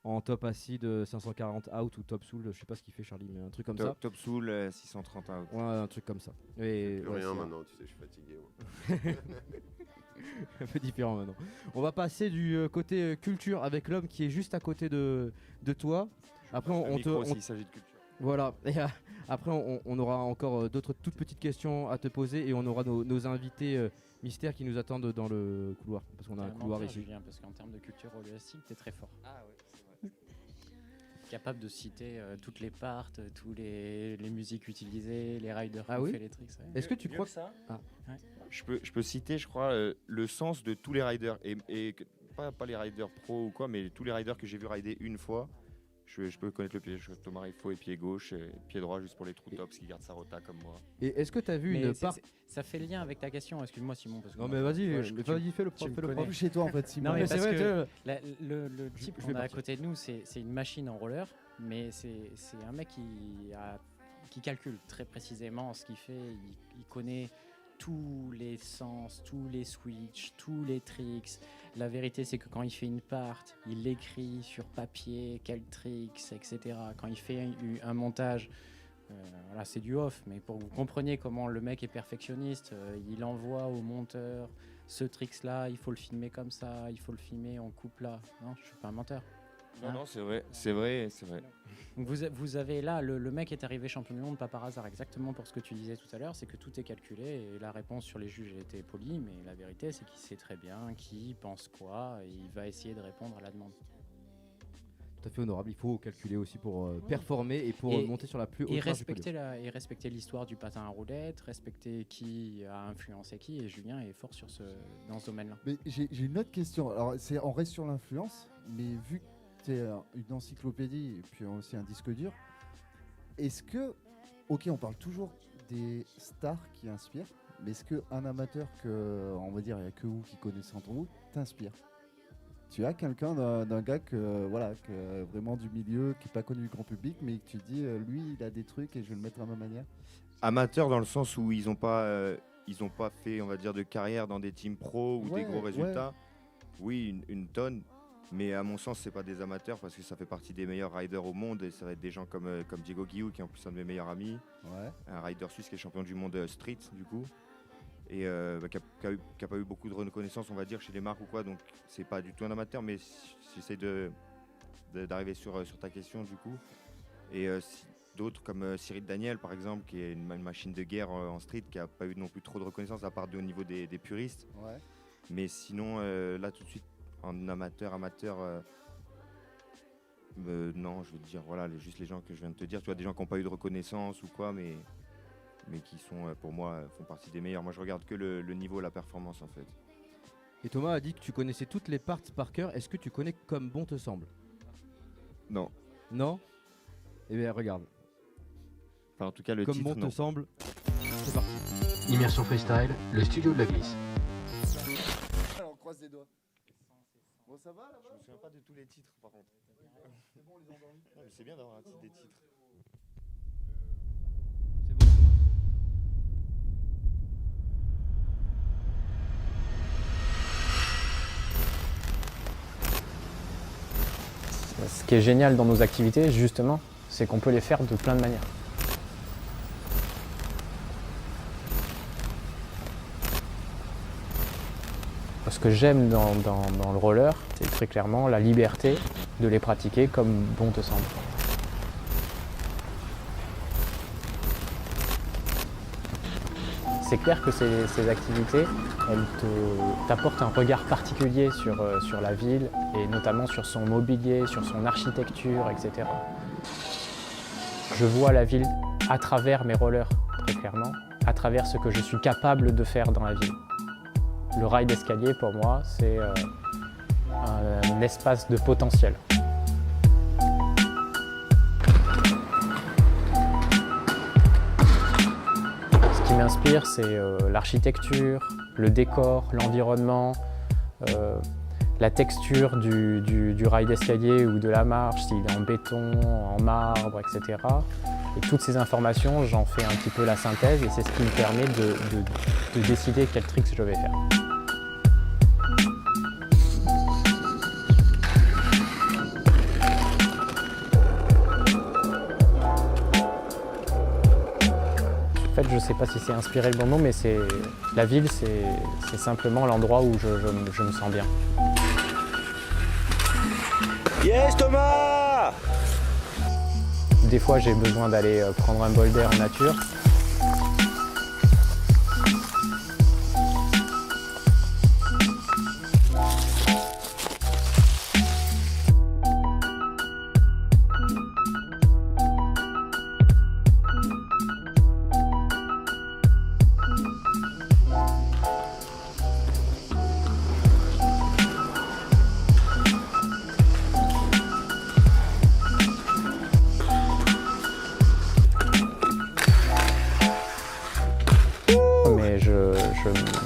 en top acide 540 out ou top soul, je sais pas ce qu'il fait Charlie, mais un truc comme ça. Top soul 630 out. Ouais, un truc comme ça. Et plus rien maintenant, tu sais, je suis fatigué. Ouais. Un peu différent maintenant. On va passer du côté culture avec l'homme qui est juste à côté de toi. Après, s'il s'agit de culture. Voilà. Et après, on aura encore d'autres toutes petites questions à te poser et on aura nos invités mystères qui nous attendent dans le couloir parce qu'on a un couloir ici. Julien, parce qu'en termes de culture holistique, t'es très fort. Ah ouais, c'est vrai. Capable de citer toutes les parts, tous les musiques utilisées, les riders qui oui fait les tricks. Ouais. Est-ce que tu crois que ça ouais. Je peux citer, je crois, le sens de tous les riders et pas les riders pro ou quoi, mais tous les riders que j'ai vu rider une fois. Je peux connaître le pied Thomas Rifo et pied gauche, et pied droit juste pour les trous tops qui gardent sa rota comme moi. Et est-ce que tu as vu une part... Ça fait lien avec ta question, excuse-moi Simon. Parce que non mais vas-y, fais le propre. Chez toi en fait Simon. Non mais parce que le type qu'on a à côté de nous, c'est une machine en roller. mais c'est un mec qui calcule très précisément ce qu'il fait. Il connaît tous les sens, tous les switches, tous les tricks. La vérité, c'est que quand il fait une part, il écrit sur papier quels tricks, etc. Quand il fait un montage, voilà, c'est du off, mais pour que vous compreniez comment le mec est perfectionniste, il envoie au monteur ce tricks-là, il faut le filmer comme ça, il faut le filmer en coupe là. Non, je suis pas un menteur. Non, non, c'est vrai. Donc vous avez là, le mec est arrivé champion du monde, pas par hasard, exactement pour ce que tu disais tout à l'heure, c'est que tout est calculé et la réponse sur les juges a été polie, mais la vérité c'est qu'il sait très bien qui pense quoi et il va essayer de répondre à la demande. Tout à fait honorable, il faut calculer aussi pour performer et pour monter sur la plus haute marche du podium. Et respecter l'histoire du patin à roulettes, respecter qui a influencé qui, et Julien est fort dans ce domaine-là. Mais j'ai une autre question, alors on reste sur l'influence, mais vu que c'est une encyclopédie et puis aussi un disque dur. Est-ce que, ok, on parle toujours des stars qui inspirent, mais est-ce qu'un amateur on va dire, il n'y a que vous qui connaissez entre vous, t'inspire? Tu as quelqu'un d'un gars que vraiment du milieu, qui n'est pas connu du grand public, mais que tu dis, lui, il a des trucs et je vais le mettre à ma manière? Amateur dans le sens où ils n'ont pas fait, on va dire, de carrière dans des teams pro ou des gros résultats. Oui, une tonne. Mais à mon sens, c'est pas des amateurs parce que ça fait partie des meilleurs riders au monde et ça va être des gens comme Diego Guillou qui est en plus un de mes meilleurs amis, un rider suisse qui est champion du monde street du coup et qui a pas eu beaucoup de reconnaissance on va dire chez les marques ou quoi, donc c'est pas du tout un amateur, mais j'essaie d'arriver sur ta question du coup. Et d'autres comme Cyril Daniel par exemple qui est une machine de guerre en street qui a pas eu non plus trop de reconnaissance à part au niveau des puristes. Mais sinon là tout de suite en amateur, non, je veux dire, voilà, juste les gens que je viens de te dire, tu vois, des gens qui n'ont pas eu de reconnaissance ou quoi, mais qui sont, pour moi, font partie des meilleurs. Moi, je regarde que le niveau, la performance, en fait. Et Thomas a dit que tu connaissais toutes les parts par cœur. Est-ce que tu connais Comme bon te semble? Non. Non? Eh bien, regarde. Enfin, en tout cas, le Comme titre, bon non. te semble, c'est parti. Immersion Freestyle, le studio de la glisse. Alors, on croise les doigts. Bon, ça va là-bas? Je me souviens pas de tous les titres par contre. C'est bon, les endormis? C'est bien d'avoir un titre des titres. Ce qui est génial dans nos activités, justement, c'est qu'on peut les faire de plein de manières. Ce que j'aime dans le roller, c'est très clairement la liberté de les pratiquer comme bon te semble. C'est clair que ces activités, elles t'apportent un regard particulier sur la ville et notamment sur son mobilier, sur son architecture, etc. Je vois la ville à travers mes rollers, très clairement, à travers ce que je suis capable de faire dans la ville. Le rail d'escalier, pour moi, c'est un espace de potentiel. Ce qui m'inspire, c'est l'architecture, le décor, l'environnement, la texture du rail d'escalier ou de la marche, s'il est en béton, en marbre, etc. Et toutes ces informations, j'en fais un petit peu la synthèse et c'est ce qui me permet de décider quel tricks je vais faire. En fait, je ne sais pas si c'est inspiré le bon mot, mais la ville, c'est simplement l'endroit où je me sens bien. Yes, Thomas! Des fois, j'ai besoin d'aller prendre un bol d'air en nature.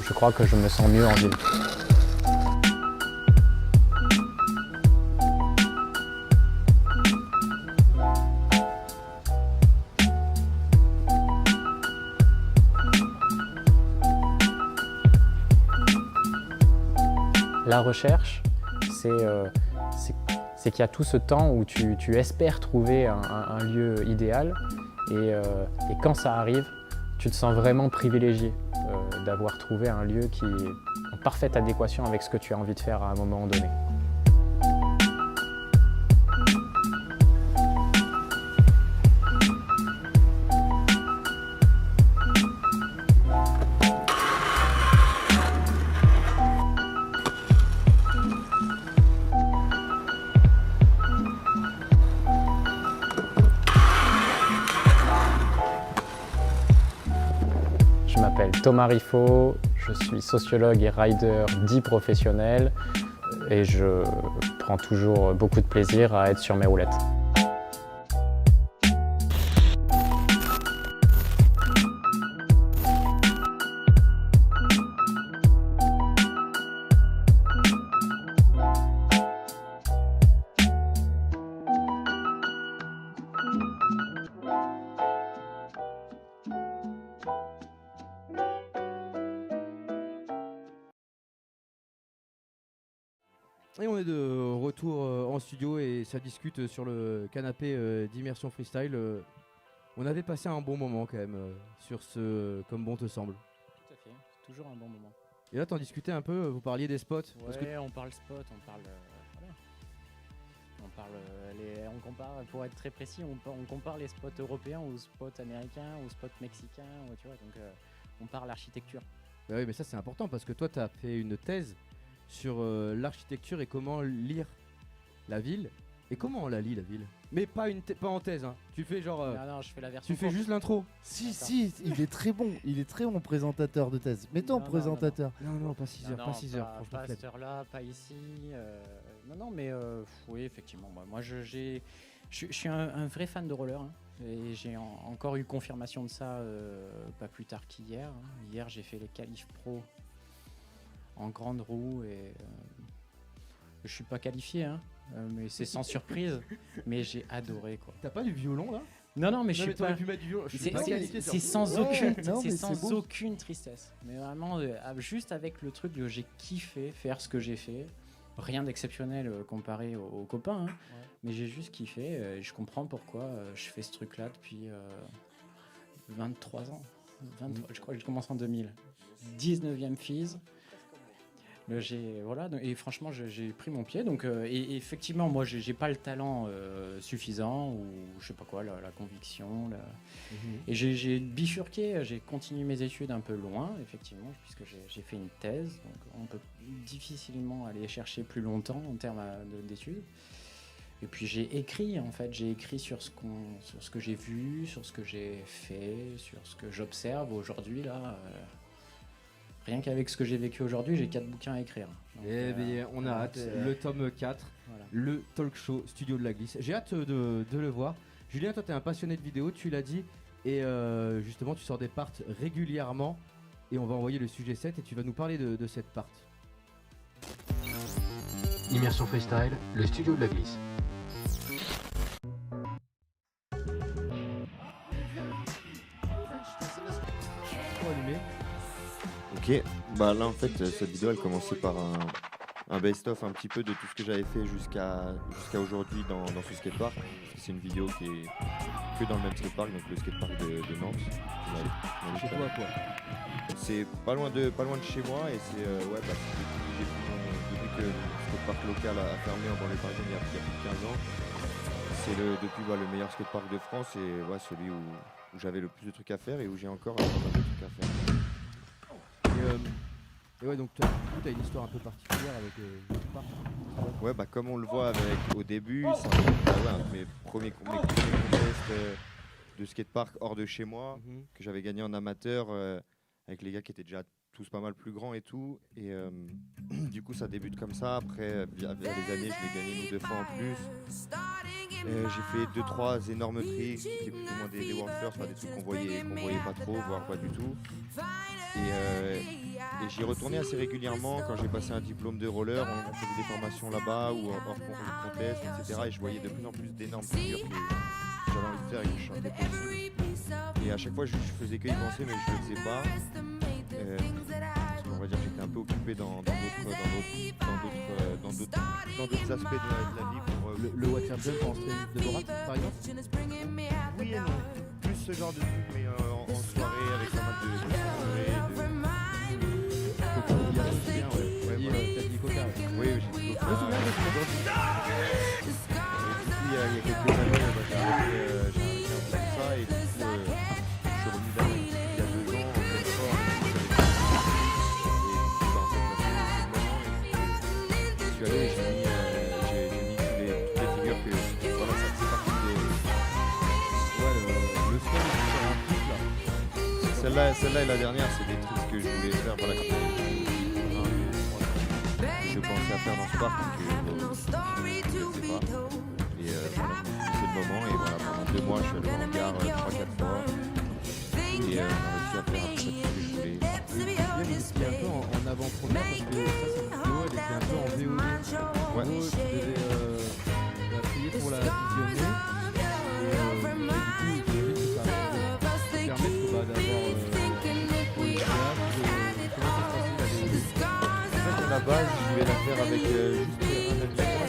Je crois que je me sens mieux en ville. La recherche, c'est qu'il y a tout ce temps où tu espères trouver un lieu idéal et quand ça arrive, tu te sens vraiment privilégié d'avoir trouvé un lieu qui est en parfaite adéquation avec ce que tu as envie de faire à un moment donné. Je m'appelle Thomas Riffaut, je suis sociologue et rider dit professionnel et je prends toujours beaucoup de plaisir à être sur mes roulettes. Et on est de retour en studio et ça discute sur le canapé d'Immersion Freestyle. On avait passé un bon moment quand même sur ce Comme bon te semble. Tout à fait, c'est toujours un bon moment. Et là t'en discutais un peu, vous parliez des spots. Ouais, on parle spot, on parle... voilà. On parle... on compare, pour être très précis, on compare les spots européens aux spots américains, aux spots mexicains, tu vois, donc on parle architecture. Bah oui, mais ça c'est important parce que toi t'as fait une thèse sur l'architecture et comment lire la ville. Et comment on la lit la ville? Mais pas en thèse, hein. Tu fais genre... non, je fais la version Tu fais courte. juste l'intro. Si, il est très bon présentateur de thèse. Mets-toi en présentateur. Non, pas 6 heures, pas 6 heures. Franchement, Pas à cette heure-là, pas ici. Non, mais oui, effectivement. Moi, je suis un vrai fan de roller. Hein, et j'ai encore eu confirmation de ça pas plus tard qu'hier. Hein. Hier, j'ai fait les qualifs pro en grande roue et je suis pas qualifié, hein, mais c'est sans surprise. Mais j'ai adoré quoi. T'as pas du violon là? Non, mais je suis t'aurais pas. pu mettre du violon. C'est sans aucune tristesse. Mais vraiment, juste avec le truc, j'ai kiffé faire ce que j'ai fait. Rien d'exceptionnel comparé aux copains, hein. Ouais. Mais j'ai juste kiffé. Je comprends pourquoi je fais ce truc-là depuis 23 ans. 23, je crois que j'ai commencé en 2000. 19e FISE. Voilà, et franchement j'ai pris mon pied donc et effectivement moi j'ai pas le talent suffisant ou je sais pas quoi la conviction et j'ai bifurqué, j'ai continué mes études un peu loin effectivement puisque j'ai fait une thèse donc on peut difficilement aller chercher plus longtemps en termes d'études et puis j'ai écrit sur ce que j'ai vu, sur ce que j'ai fait, sur ce que j'observe aujourd'hui là. Rien qu'avec ce que j'ai vécu aujourd'hui, j'ai 4 bouquins à écrire. Donc, bien, on a hâte. Le tome 4, voilà. Le talk show Studio de la Glisse. J'ai hâte de le voir. Julien, toi, tu es un passionné de vidéo, tu l'as dit. Et justement, tu sors des parts régulièrement. Et on va envoyer le sujet 7 et tu vas nous parler de cette part. Immersion Freestyle, le Studio de la Glisse. Ok, bah là en fait cette vidéo elle commençait par un best-of un petit peu de tout ce que j'avais fait jusqu'à aujourd'hui dans ce skatepark. C'est une vidéo qui est que dans le même skatepark, donc le skatepark de Nantes. Chez toi quoi? C'est pas loin de chez moi et c'est depuis que le skatepark local a fermé en banlieue parisienne il y a plus de 15 ans. C'est depuis le meilleur skatepark de France et celui où j'avais le plus de trucs à faire et où j'ai encore pas mal de trucs à faire. Et ouais, donc tu as une histoire un peu particulière avec le parc. Ouais, bah comme on le voit au début, c'est un de mes premiers contests de skatepark hors de chez moi, que j'avais gagné en amateur avec les gars qui étaient déjà tous pas mal plus grands et tout. Et du coup, ça débute comme ça. Après, via les années, je l'ai gagné 1 ou 2 fois en plus. J'ai fait 2-3 énormes tricks, qui étaient plus ou moins des world first, des trucs qu'on voyait pas trop, voire pas du tout. Et j'y retournais assez régulièrement quand j'ai passé un diplôme de roller. On faisait des formations là-bas ou hors contest, etc. Et je voyais de plus en plus d'énormes figures que j'avais envie de faire et que je chantais pas aussi. Et à chaque fois, je faisais que y penser, mais je le faisais pas. on va dire, j'étais un peu occupé dans d'autres aspects de la vie pour Le Water Jump en stream de Borat, par exemple? Oui et non, plus ce genre de truc, mais en soirée avec pas mal de soirées, T'as dit Coca, ouais. Oui, j'ai dit Coca. Je me souviens de Il y a quelques années, j'ai arrêté un peu ça et du coup, je suis revenu il y a 2 ans en pleine forme. Et je suis allé et j'ai mis toutes les figures que voilà, ça fait partie des. Ouais, le sport est sur un truc là. Celle-là et la dernière, c'est des trucs que je voulais faire. Voilà, je pensais à faire dans ce parc, que je sais pas. Et voilà, c'est le moment. Et voilà, pendant 2 mois, je suis allé en gare 3-4 fois. Et on a réussi à faire à peu près tout ce que je voulais. Vous étiez un peu en avant-première parce que ça, cette vidéo, elle était un peu en VOD. Ouais. En gros, tu devais payer pour la visionner. Et du coup, j'imagine que ça permet d'avoir une théâtre, comment ça se passe la VOD? En fait, à la base, je voulais la faire avec juste un ami à moi.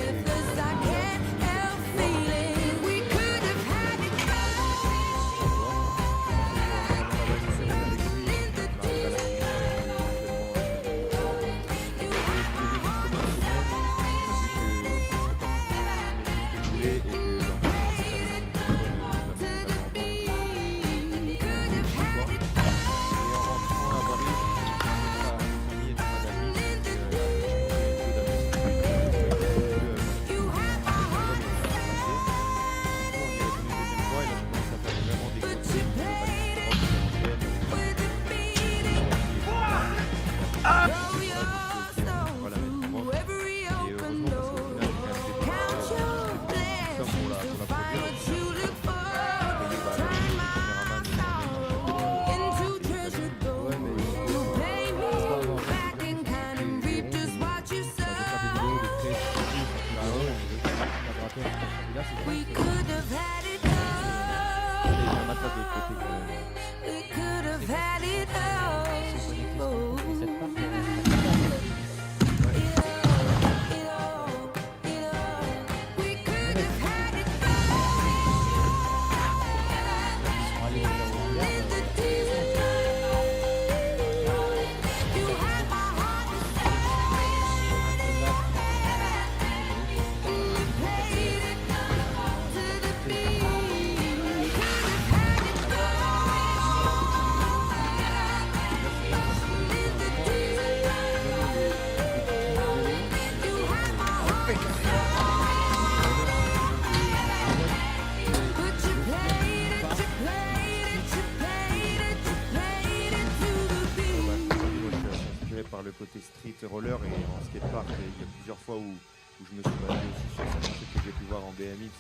Par le côté street roller et en skatepark, il y a plusieurs fois où je me suis baladé aussi sur certains trucs que j'ai pu voir en BMX.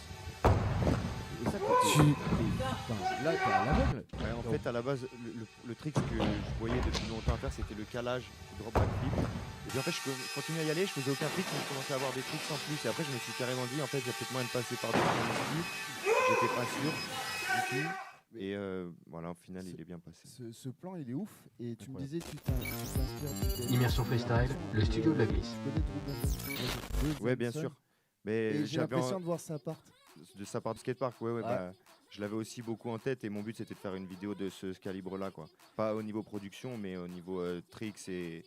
Et ça, là, t'es à l'aveugle. Ouais, en fait, à la base, le trick que je voyais depuis longtemps à faire, c'était le calage drop back flip. Et puis en fait, je continuais à y aller, je faisais aucun trick, mais je commençais à avoir des tricks sans plus. Et après, je me suis carrément dit, en fait, il y a peut-être moyen de passer par dessus. J'étais pas sûr du tout. Et voilà, au final, il est bien passé. Ce plan, il est ouf. Et tu me disais, tu t'inspires du Immersion Freestyle, le studio de la glisse. Ouais, bien sûr. Mais j'ai l'impression de voir sa part. De sa part du skatepark, ouais. Bah, je l'avais aussi beaucoup en tête et mon but c'était de faire une vidéo de ce calibre-là, quoi. Pas au niveau production, mais au niveau tricks et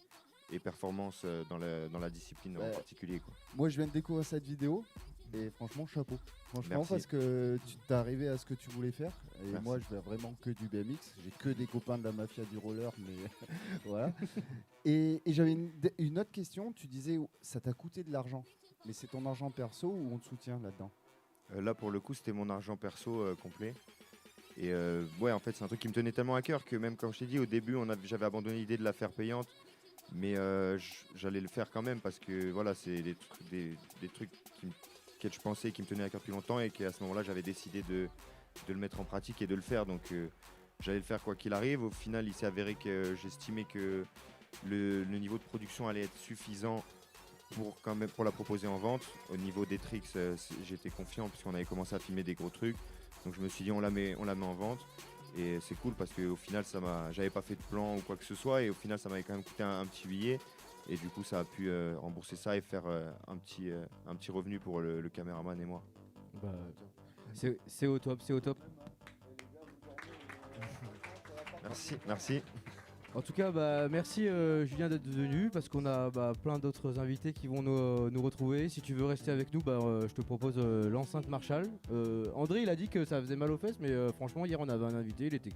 performance dans la discipline en particulier, quoi. Moi, je viens de découvrir cette vidéo. Et franchement, chapeau. Franchement, Merci. parce que tu t'es arrivé à ce que tu voulais faire. Et Merci. moi, je fais vraiment que du BMX. J'ai que des copains de la mafia du roller, mais voilà. Et j'avais une autre question. Tu disais, ça t'a coûté de l'argent. Mais c'est ton argent perso ou on te soutient là-dedans? Là, pour le coup, c'était mon argent perso complet. Et ouais, en fait, c'est un truc qui me tenait tellement à cœur que même quand je t'ai dit, au début, j'avais abandonné l'idée de la faire payante. Mais j'allais le faire quand même parce que voilà, c'est des trucs que je pensais qui me tenaient à cœur depuis longtemps et qu'à ce moment-là j'avais décidé de le mettre en pratique et de le faire, donc j'allais le faire quoi qu'il arrive. Au final, il s'est avéré que j'estimais que le niveau de production allait être suffisant pour la proposer en vente. Au niveau des tricks, j'étais confiant puisqu'on avait commencé à filmer des gros trucs, donc je me suis dit on la met en vente. Et c'est cool parce qu'au final, j'avais pas fait de plan ou quoi que ce soit. Et au final, ça m'avait quand même coûté un petit billet. Et du coup, ça a pu rembourser ça et faire un petit revenu pour le caméraman et moi. Bah, c'est au top, c'est au top. Merci. En tout cas, merci Julien d'être venu parce qu'on a plein d'autres invités qui vont nous retrouver. Si tu veux rester avec nous, je te propose l'enceinte Marshall. André, il a dit que ça faisait mal aux fesses, mais franchement, hier on avait un invité, il était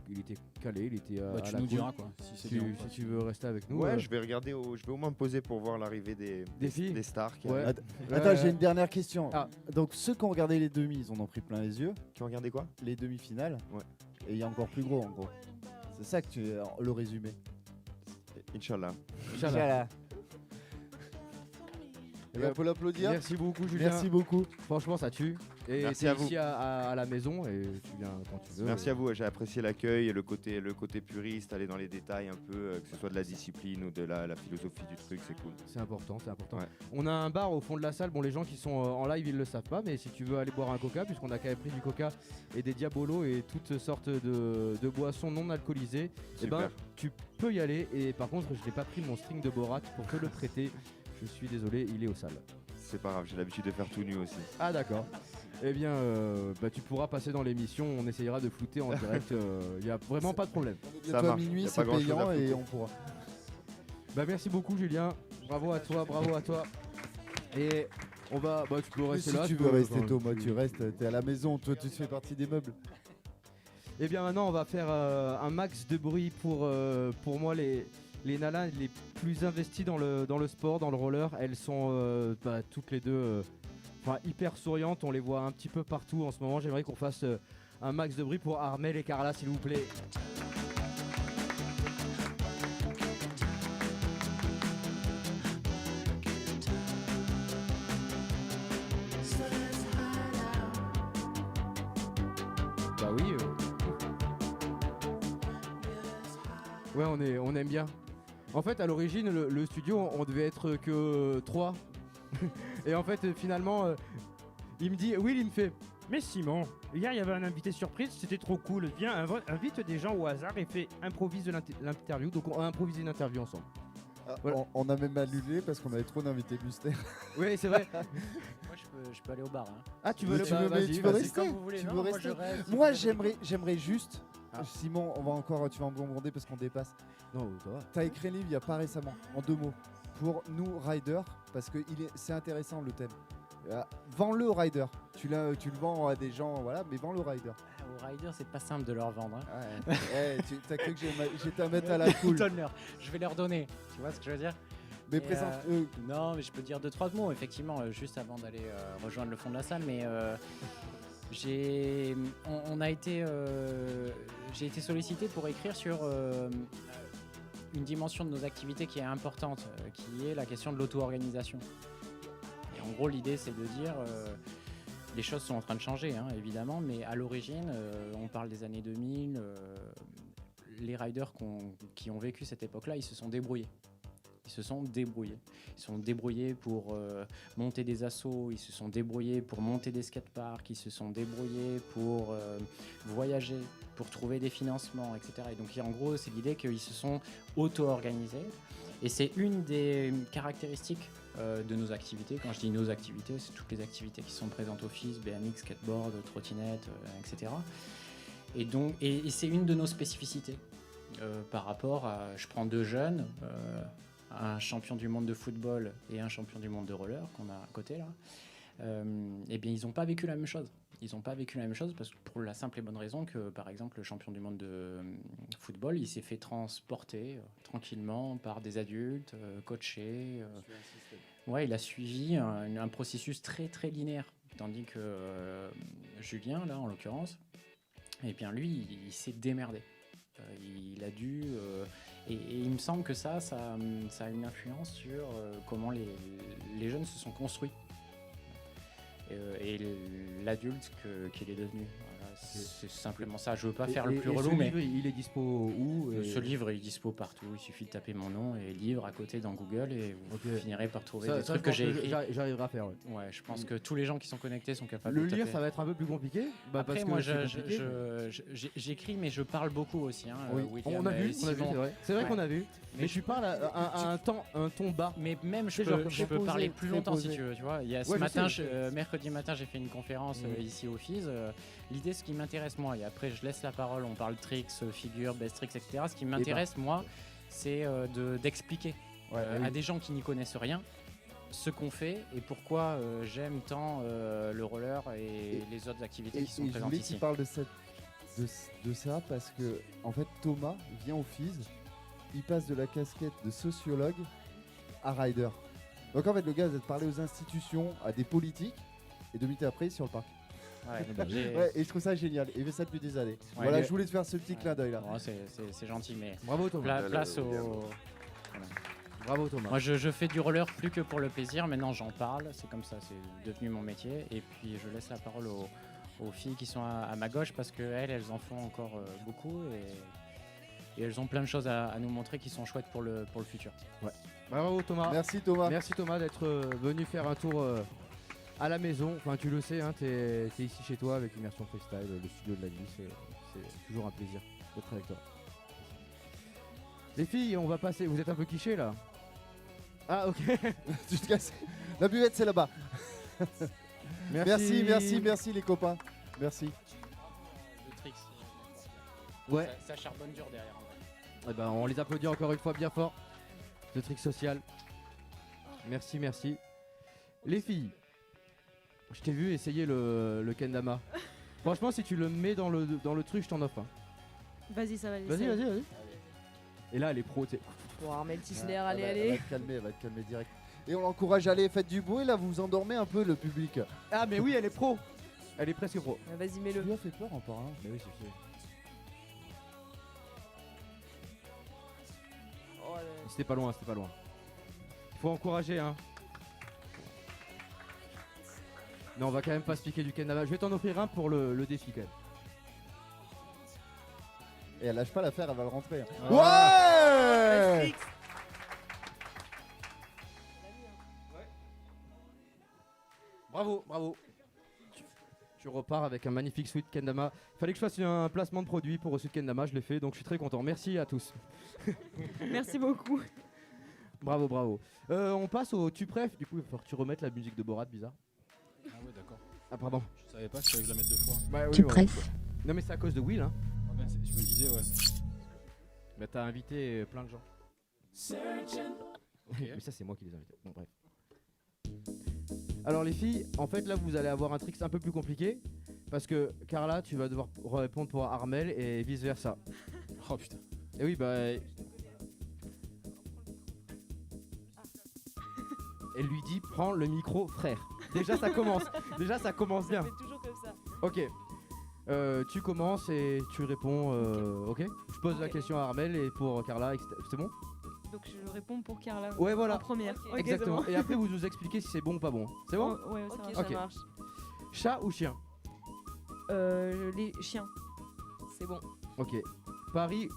calé, il était à Tu la nous cool. diras quoi. Si tu veux rester avec nous. Ouais, je vais regarder, je vais au moins me poser pour voir l'arrivée des stars. Qui Ouais. arrivent. Attends, j'ai une dernière question. Ah. Donc ceux qui ont regardé les demi, ils en ont pris plein les yeux. Qui ont regardé quoi? Les demi-finales. Ouais. Et il y a encore plus gros en gros. C'est ça que le résumé. Inch'Allah. Inch'Allah. Et on peut l'applaudir. Merci beaucoup Julien. Merci beaucoup. Franchement ça tue. Et Merci t'es à vous. ici à la maison et tu viens quand tu veux. Merci à vous, j'ai apprécié l'accueil, le côté puriste, aller dans les détails un peu, que ce soit de la discipline ou de la philosophie du truc, c'est cool. C'est important, c'est important. Ouais. On a un bar au fond de la salle, bon les gens qui sont en live ils le savent pas, mais si tu veux aller boire un coca, puisqu'on a quand même pris du coca et des diabolos et toutes sortes de boissons non alcoolisées, et Super. tu peux y aller. Et par contre je n'ai pas pris mon string de Borat pour te le prêter, je suis désolé, il est au sale. C'est pas grave, j'ai l'habitude de faire tout nu aussi. Ah d'accord. Eh bien, tu pourras passer dans l'émission, on essayera de flouter en direct, il n'y a vraiment pas de problème. Ça marche, minuit, y a c'est pas grand-chose payant à et flouter. on pourra. Merci beaucoup Julien, bravo à toi. Et on va, tu peux Mais rester si là. tu veux rester Thomas, tu restes, t'es à la maison, toi tu fais partie des meubles. Et bien maintenant on va faire un max de bruit pour moi les nanas les plus investies dans le sport, dans le roller. Elles sont toutes les deux hyper souriantes, on les voit un petit peu partout en ce moment. J'aimerais qu'on fasse un max de bruit pour Armel et Carla s'il vous plaît. Bah oui. Ouais, on aime bien. En fait, à l'origine, le studio, on devait être que 3. Et en fait, finalement, il me dit, Will, il me fait, Mais Simon, hier il y avait un invité surprise, c'était trop cool. Viens, invite des gens au hasard et improvise de l'interview. Donc on a improvisé une interview ensemble. Voilà. On a même annulé parce qu'on avait trop d'invités mystères. Oui, c'est vrai. Moi, je peux aller au bar. Hein. Ah, tu veux, tu veux rester comme vous voulez. Tu Non, veux moi, rester je reste. Moi, j'aimerais juste. Ah. Simon, tu vas me bombarder parce qu'on dépasse. Non, ça va. T'as écrit un livre il y a pas récemment, en 2 mots, pour nous riders, parce que c'est intéressant le thème. Vends-le au rider. Tu le vends à des gens, voilà, mais vends-le au rider. Aux riders, c'est pas simple de leur vendre. Hein. Ouais. T'as cru que j'étais à mettre à la cool. Donne-leur. Je vais leur donner. Tu vois ce que je veux dire? Mais Et, présente. Non, mais je peux dire 2-3 mots, effectivement, juste avant d'aller rejoindre le fond de la salle. Mais j'ai été sollicité pour écrire sur une dimension de nos activités qui est importante, qui est la question de l'auto-organisation. Et en gros, l'idée, c'est de dire les choses sont en train de changer, hein, évidemment, mais à l'origine, on parle des années 2000, les riders qui ont vécu cette époque-là, ils se sont débrouillés. Ils se sont débrouillés pour monter des assos, ils se sont débrouillés pour monter des skateparks, ils se sont débrouillés pour voyager, pour trouver des financements, etc. Et donc en gros, c'est l'idée qu'ils se sont auto-organisés. Et c'est une des caractéristiques de nos activités. Quand je dis nos activités, c'est toutes les activités qui sont présentes au FIS, BMX, skateboard, trottinette, etc. Et donc, et c'est une de nos spécificités par rapport à... Je prends 2 jeunes... un champion du monde de football et un champion du monde de roller qu'on a à côté là, eh bien ils n'ont pas vécu la même chose. Ils n'ont pas vécu la même chose parce que pour la simple et bonne raison que par exemple le champion du monde de football, il s'est fait transporter tranquillement par des adultes, coachés. Ouais, il a suivi un processus très très linéaire. Tandis que Julien là en l'occurrence, eh bien lui il s'est démerdé. Il a dû... et il me semble que ça a une influence sur comment les jeunes se sont construits. Et l'adulte qu'il est devenu. Voilà, c'est simplement ça. Je veux pas faire Et- le plus et relou, ce mais livre, il est dispo où ce livre il est dispo partout. Il suffit de taper mon nom et livre à côté dans Google et vous Ok. finirez par trouver Ça- des ça, trucs je que pense j'ai que écrits. j'arriverai à faire, ouais. Ouais, je pense que tous les gens qui sont connectés sont capables Le de lire, taper. ça va être un peu plus compliqué. Bah, Après, parce que moi, c'est compliqué. j'écris, mais je parle beaucoup aussi. Hein, Oui, William on a vu, et c'est vrai. C'est vrai Ouais. qu'on a vu. Mais tu parles à un ton bas. Mais même, je C'est genre peux, je peux posé, parler plus très longtemps posé. si tu veux. Tu vois, il y a ce Ouais, je matin, sais. mercredi matin, j'ai fait une conférence ici au FIS. L'idée, ce qui m'intéresse moi, et après je laisse la parole, on parle tricks, figures, best tricks, etc. Ce qui m'intéresse moi, c'est d'expliquer à des gens qui n'y connaissent rien ce qu'on fait et pourquoi j'aime tant le roller et les autres activités qui sont je présentes voulais ici. qu'il parle de ça parce que en fait Thomas vient au FIS, il passe de la casquette de sociologue à rider. Donc en fait le gars va parler aux institutions, à des politiques et 2 minutes après il est sur le parc. Ouais, j'ai- Ouais, et je trouve ça génial, il fait ça depuis des années. Ouais, Voilà, mais- je voulais te faire ce petit clin d'œil là. Bon, c'est gentil, mais Bravo, Thomas. Place au. Voilà. Bravo Thomas. Moi je fais du roller plus que pour le plaisir, maintenant j'en parle, c'est comme ça, c'est devenu mon métier. Et puis je laisse la parole aux filles qui sont à ma gauche parce qu'elles en font encore beaucoup et elles ont plein de choses à nous montrer qui sont chouettes pour le futur. Ouais. Bravo Thomas. Merci Thomas. Merci Thomas d'être venu faire un tour à la maison. Enfin tu le sais, hein, t'es ici chez toi avec Immersion Freestyle, le studio de la glisse. C'est toujours un plaisir d'être avec toi. Les filles, on va passer. Vous êtes un peu quichées là. Ah ok. Tu te casses. La buvette c'est là-bas. Merci. merci les copains. Merci. Le tricks. Ouais. Ça charbonne dur derrière. Eh ben, on les applaudit encore une fois bien fort. Ce trick social. Merci, merci. Les filles, je t'ai vu essayer le kendama. Franchement, si tu le mets dans le truc, je t'en offre. Vas-y, ça va. Vas-y. Et là, elle est pro. Bon, Armel Tisler, Elle allez, va allez. elle va te calmer direct. Et on l'encourage à aller, faites du bruit là, vous vous endormez un peu le public. Ah mais oui, elle est pro. Elle est presque pro. Vas-y, mets-le. Tu lui as fait peur en parlant. Mais oui, c'est sûr. Oh, C'était pas loin. Faut encourager, hein. Non, on va quand même pas se piquer du kendama. Je vais t'en offrir un pour le défi quand même. Et elle lâche pas l'affaire, elle va le rentrer. Ah. Ouais. Bravo. Tu repars avec un magnifique suite kendama. Fallait que je fasse un placement de produit pour suite kendama, je l'ai fait, donc je suis très content. Merci à tous. Merci beaucoup. Bravo. On passe au tu préf. Du coup, il va falloir que tu remettes la musique de Borat, bizarre. Ah ouais, d'accord. Ah pardon. Je savais pas que je savais que je la mettre 2 fois. Bah, oui, Tu ouais. préf. Non mais c'est à cause de Will, hein. Ouais, je me disais, ouais. Bah t'as invité plein de gens. Mais ça c'est moi qui les ai invités. Bon bref. Alors les filles, en fait là vous allez avoir un trick un peu plus compliqué. Parce que Carla, tu vas devoir répondre pour Armel et vice versa. Oh putain. Et oui bah... Elle lui dit prends le micro frère. Déjà ça commence bien. C'est toujours comme ça. Ok. Tu commences et tu réponds ok. Je pose la question à Armel et pour Carla, c'est bon? Donc je réponds pour Carla. Ouais voilà. En première. Ok, Exactement. c'est bon. Et après vous nous expliquez si c'est bon ou pas bon. C'est bon? Ouais, ça marche. Ok. Ça marche. Chat ou chien? Les chiens. C'est bon. Ok. Paris,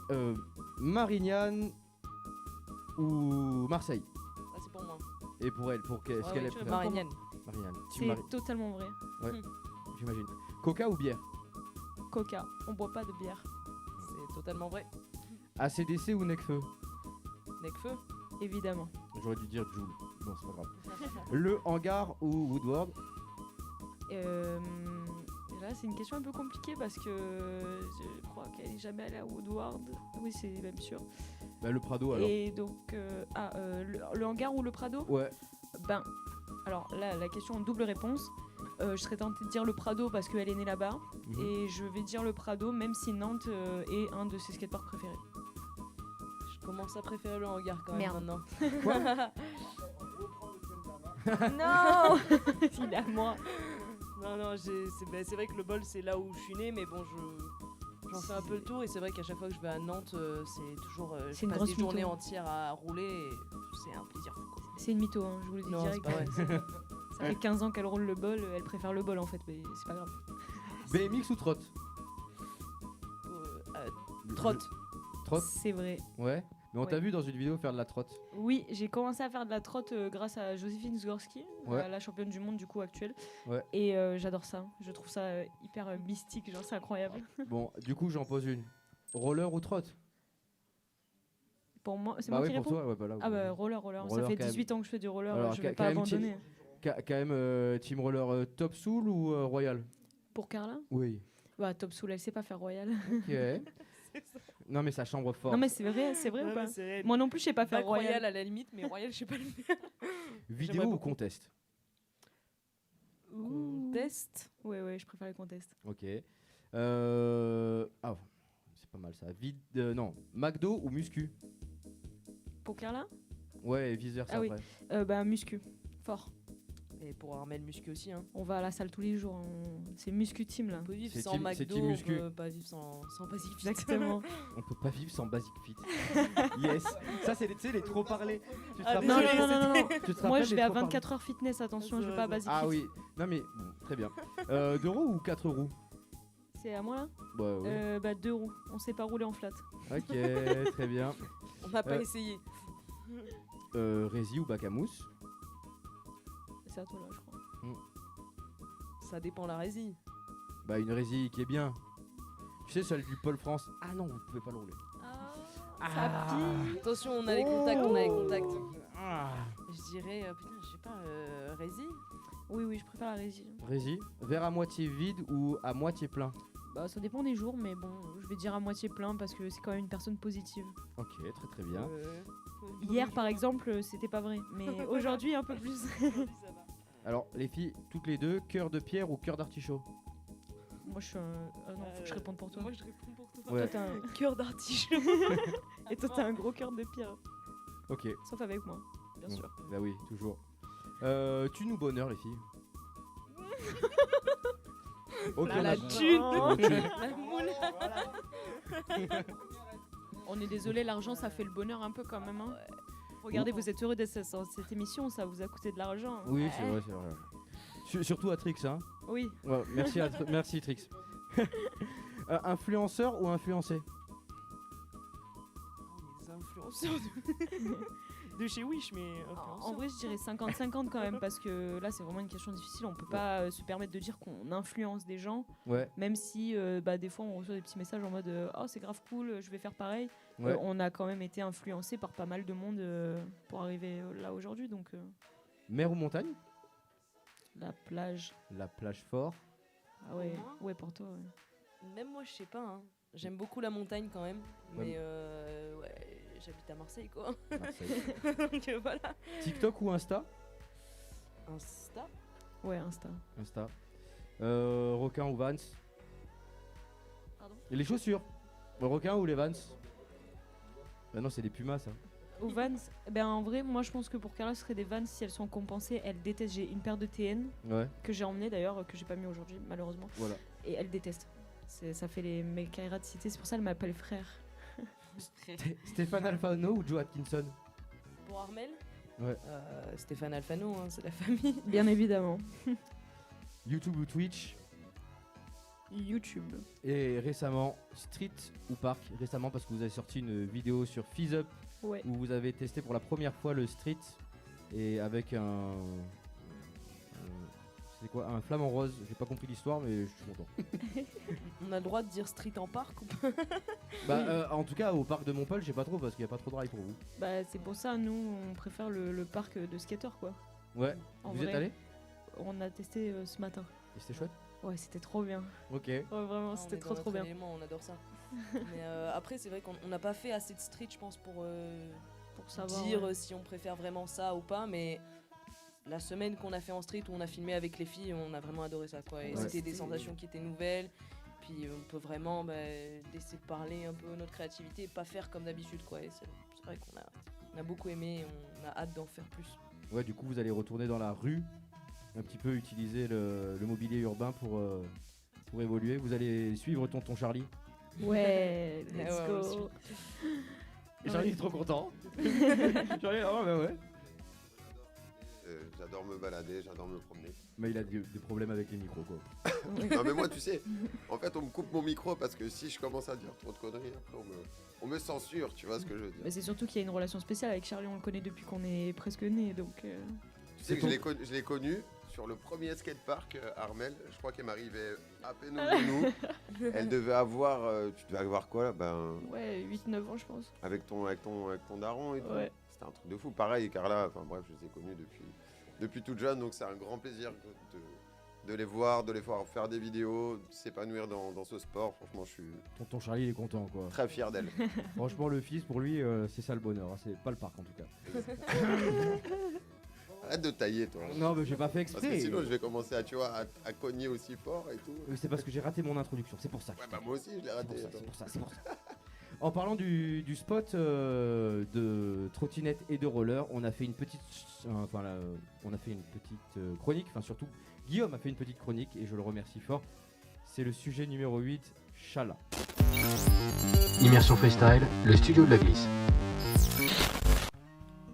Marignane ou Marseille? Ah, c'est pour moi. Et pour elle, pour qu'est-ce Ah qu'elle oui, est tu préférée? Marignane. Marignane. C'est totalement vrai. Ouais. J'imagine. Coca ou bière? Coca. On boit pas de bière. C'est totalement vrai. ACDC ou Necfeu? Necfeu, évidemment. J'aurais dû dire Joule. Bon, c'est pas grave. Le hangar ou Woodward? Là, c'est une question un peu compliquée parce que je crois qu'elle est jamais allée à Woodward. Oui, c'est même sûr. Bah, le Prado alors. Et donc, le hangar ou le Prado? Ouais. Ben, alors là, la question en double réponse. Je serais tentée de dire le Prado parce qu'elle est née là-bas. Et je vais dire le Prado même si Nantes est un de ses skateparks préférés. Je commence à préférer le hangar quand même Merde. maintenant. Non. Il est à moi. Non, c'est vrai que le bol c'est là où je suis né, mais bon, j'en fais un peu le tour et c'est vrai qu'à chaque fois que je vais à Nantes, c'est toujours C'est je une passe grosse des journées mytho. entières à rouler et c'est un plaisir fou. Quoi. C'est une mytho, hein, je vous le dis Non, direct. c'est pas vrai. Ça fait 15 ans qu'elle roule le bol, elle préfère le bol en fait, mais c'est pas grave. BMX ou trotte? Trotte. Trotte. C'est vrai. Ouais. Mais on t'a Ouais. vu dans une vidéo faire de la trotte. Oui, j'ai commencé à faire de la trotte grâce à Joséphine Zgorski, Ouais. la championne du monde du coup actuelle. Ouais. Et j'adore ça. Je trouve ça hyper mystique, genre c'est incroyable. Bon, du coup, j'en pose une. Roller ou trotte? Pour moi, c'est Bah moi oui, qui pour réponds. toi, ouais, bah là, Ah bah ouais. roller. Ça Roller, fait quand même. 18 ans que je fais du roller, Alors, je vais quand pas même, abandonner. quand même, team roller top soul ou royal? Pour Carla? Oui. Bah top soul, elle sait pas faire royal. Ok. Non, mais sa chambre forte. Non mais c'est vrai ou Ouais, pas? mais c'est- Moi non plus, je sais pas faire Bac royal. à la limite, mais royal, je sais pas le faire. Vidéo J'aimerais ou beaucoup. contest? Contest. Ouais, je préfère les contests. Ok. Ah, c'est pas mal ça. Non, McDo ou muscu? Pour Carla? Ouais, et vice versa Ah oui. après. Bah muscu, fort. Et pour Armel muscu aussi. Hein. On va à la salle tous les jours. C'est muscu team là. On peut vivre C'est sans team- c'est McDo, team on muscu. peut pas vivre sans Basic Fit. Exactement. On peut pas vivre sans Basic Fit. Yes. Ça, c'est les trop parlés. Tu te Ah, rappelles- Non, désolé, non. Tu te Moi rappelles je des vais à trop parlés 24 heures fitness, attention, je vais pas à Basic Ah Fit. oui. Non, mais bon, très bien. 2 roues ou 4 roues? C'est à moi là? Bah oui. Bah 2 roues. On sait pas rouler en flat. Ok, très bien. On n'a pas Euh, essayé. Rési ou bac à mousse? C'est à toi là, je crois. Ça dépend la rési. Bah une Rési qui est bien. Tu sais, celle du Pôle France. Ah non, vous pouvez pas le rouler. Ça pique. Attention, on a les contacts, Ah. Je dirais, putain, je sais pas, rési. Oui, je préfère la rési. Rési, verre à moitié vide ou à moitié plein? Bah ça dépend des jours, mais bon, je vais dire à moitié plein parce que c'est quand même une personne positive. Ok, très bien. Hier par exemple, c'était pas vrai, mais aujourd'hui un peu plus. Alors, les filles, toutes les deux, cœur de pierre ou cœur d'artichaut? Moi je suis un... Ah non, faut que je réponde pour toi. Moi je réponds pour toi. Ouais. Toi t'as un cœur d'artichaut. Et toi t'as un gros cœur de pierre. Ok. Sauf avec moi, bien Bon, sûr. Bah oui, toujours. Thune ou bonheur, les filles? Ok, La on a- thune. Oh, thune. La moule. On est désolé, l'argent ça fait le bonheur un peu quand même. Hein. Regardez, vous êtes heureux d'être dans cette émission, ça vous a coûté de l'argent. Hein. Oui, c'est vrai, c'est vrai. Surtout à Trix, hein? Oui. Ouais, merci Trix. Influenceur ou influencé? Les influenceurs de chez Wish, mais En vrai, je dirais 50-50 quand même, parce que là, c'est vraiment une question difficile. On peut pas se permettre de dire qu'on influence des gens, Ouais. même si des fois on reçoit des petits messages en mode oh, c'est grave cool, je vais faire pareil. Ouais. On a quand même été influencé par pas mal de monde pour arriver là aujourd'hui. Donc, Mer ou montagne? la plage. La plage fort. Ah ouais, pour toi, ouais. même moi, je sais pas. Hein. J'aime beaucoup la montagne quand même, Ouais. mais ouais, j'habite à Marseille quoi. Marseille. Donc voilà. TikTok ou Insta? Insta. Ouais, Insta. Insta. Requin ou Vans? Pardon? Et les chaussures? Requin ou les Vans? Bah non, c'est des Pumas, ça. Aux Vans, ben en vrai, moi je pense que pour Carla, ce serait des Vans si elles sont compensées. Elle déteste. J'ai une paire de TN Ouais. que j'ai emmenée d'ailleurs, que j'ai pas mis aujourd'hui malheureusement. Voilà. Et elle déteste. Ça fait les mecs Kaira de cité, c'est pour ça qu'elle m'appelle frère. Stéphane Alfano ou Joe Atkinson? Pour Armel. Ouais. Stéphane Alfano, hein, c'est la famille. Bien évidemment. YouTube ou Twitch? YouTube. Et récemment, Street ou Park? Récemment parce que vous avez sorti une vidéo sur Fizz Up Ouais. où vous avez testé pour la première fois le Street et avec c'est quoi? Un flamant rose. J'ai pas compris l'histoire mais je suis content. On a le droit de dire street en parc ou pas? Bah en tout cas au parc de Montpellier j'ai pas trop parce qu'il y a pas trop de rails pour vous. Bah c'est pour ça, nous on préfère le parc de skateurs quoi. Ouais. En vous êtes vrai, allé? On a testé ce matin. Et c'était chouette? Ouais, c'était trop bien. Ok. Ouais, vraiment, c'était On est trop dans trop bien. notre élément, on adore ça. Mais après, c'est vrai qu'on n'a pas fait assez de street, je pense, pour savoir, dire ouais. si on préfère vraiment ça ou pas. Mais la semaine qu'on a fait en street, où on a filmé avec les filles, on a vraiment adoré ça, quoi. Et Ouais. c'était des sensations qui étaient nouvelles. Puis on peut vraiment laisser parler un peu notre créativité et pas faire comme d'habitude, quoi. Et c'est vrai qu'on a beaucoup aimé et on a hâte d'en faire plus. Ouais, du coup vous allez retourner dans la rue, un petit peu utiliser le mobilier urbain pour évoluer. Vous allez suivre tonton Charlie. Ouais, let's Ouais, on le go. Et Charlie est trop content. Charlie, ah ouais, bah ouais. J'adore me balader, j'adore me promener. Mais il a des problèmes avec les micros, quoi. Non mais moi tu sais, en fait on me coupe mon micro parce que si je commence à dire trop de conneries, après on me censure, tu vois ce que je veux dire. Mais c'est surtout qu'il y a une relation spéciale avec Charlie, on le connaît depuis qu'on est presque nés, donc... Tu sais que je l'ai connu sur le premier skatepark Armel, je crois qu'elle m'arrivait à peine au genou. Elle devait avoir, tu devais avoir quoi là Ouais, 8-9 ans je pense. Avec ton daron et tout. Ouais. C'était un truc de fou. Pareil, Carla, enfin bref, je les ai connus depuis toute jeune, donc c'est un grand plaisir de les voir faire des vidéos, de s'épanouir dans ce sport. Franchement, je suis Tonton Charlie, il est content, quoi. très fier d'elle. Franchement, le fils, pour lui, c'est ça le bonheur. Hein. C'est pas le parc, en tout cas. Arrête de tailler, toi. Non, mais j'ai pas fait exprès. Parce que sinon, je vais commencer à cogner aussi fort et tout. C'est parce que j'ai raté mon introduction, c'est pour ça. Ouais, bah moi aussi, je l'ai raté. C'est pour ça. En parlant du spot de trottinette et de roller, on a fait une petite, chronique, enfin surtout Guillaume a fait une petite chronique et je le remercie fort. C'est le sujet numéro 8, Chala. Immersion freestyle, le studio de la glisse.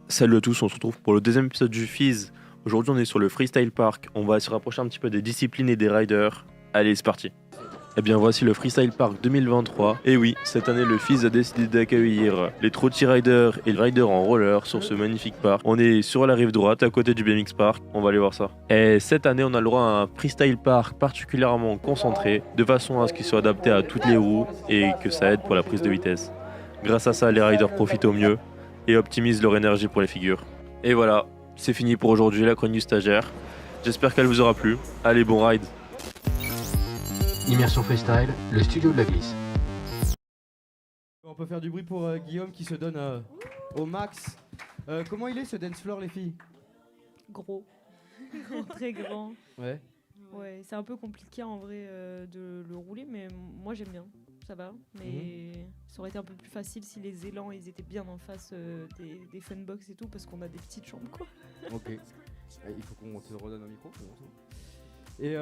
Salut à tous, on se retrouve pour le deuxième épisode du Fizz. Aujourd'hui on est sur le Freestyle Park, on va se rapprocher un petit peu des disciplines et des riders. Allez, c'est parti. Et bien voici le Freestyle Park 2023. Et oui, cette année le Fizz a décidé d'accueillir les trotty riders et les riders en roller sur ce magnifique parc. On est sur la rive droite à côté du BMX Park, on va aller voir ça. Et cette année on a le droit à un Freestyle Park particulièrement concentré, de façon à ce qu'il soit adapté à toutes les roues et que ça aide pour la prise de vitesse. Grâce à ça les riders profitent au mieux et optimisent leur énergie pour les figures. Et voilà, c'est fini pour aujourd'hui la chronique du stagiaire. J'espère qu'elle vous aura plu. Allez, bon ride. Immersion freestyle, le studio de la glisse. On peut faire du bruit pour Guillaume qui se donne au max. Comment il est ce dance floor, les filles? Gros. Très grand. Ouais. Ouais, c'est un peu compliqué en vrai de le rouler, mais moi j'aime bien. Ça va, mais ça aurait été un peu plus facile si les élans ils étaient bien en face des funbox et tout, parce qu'on a des petites jambes quoi. Ok. Il faut qu'on te redonne un micro. Et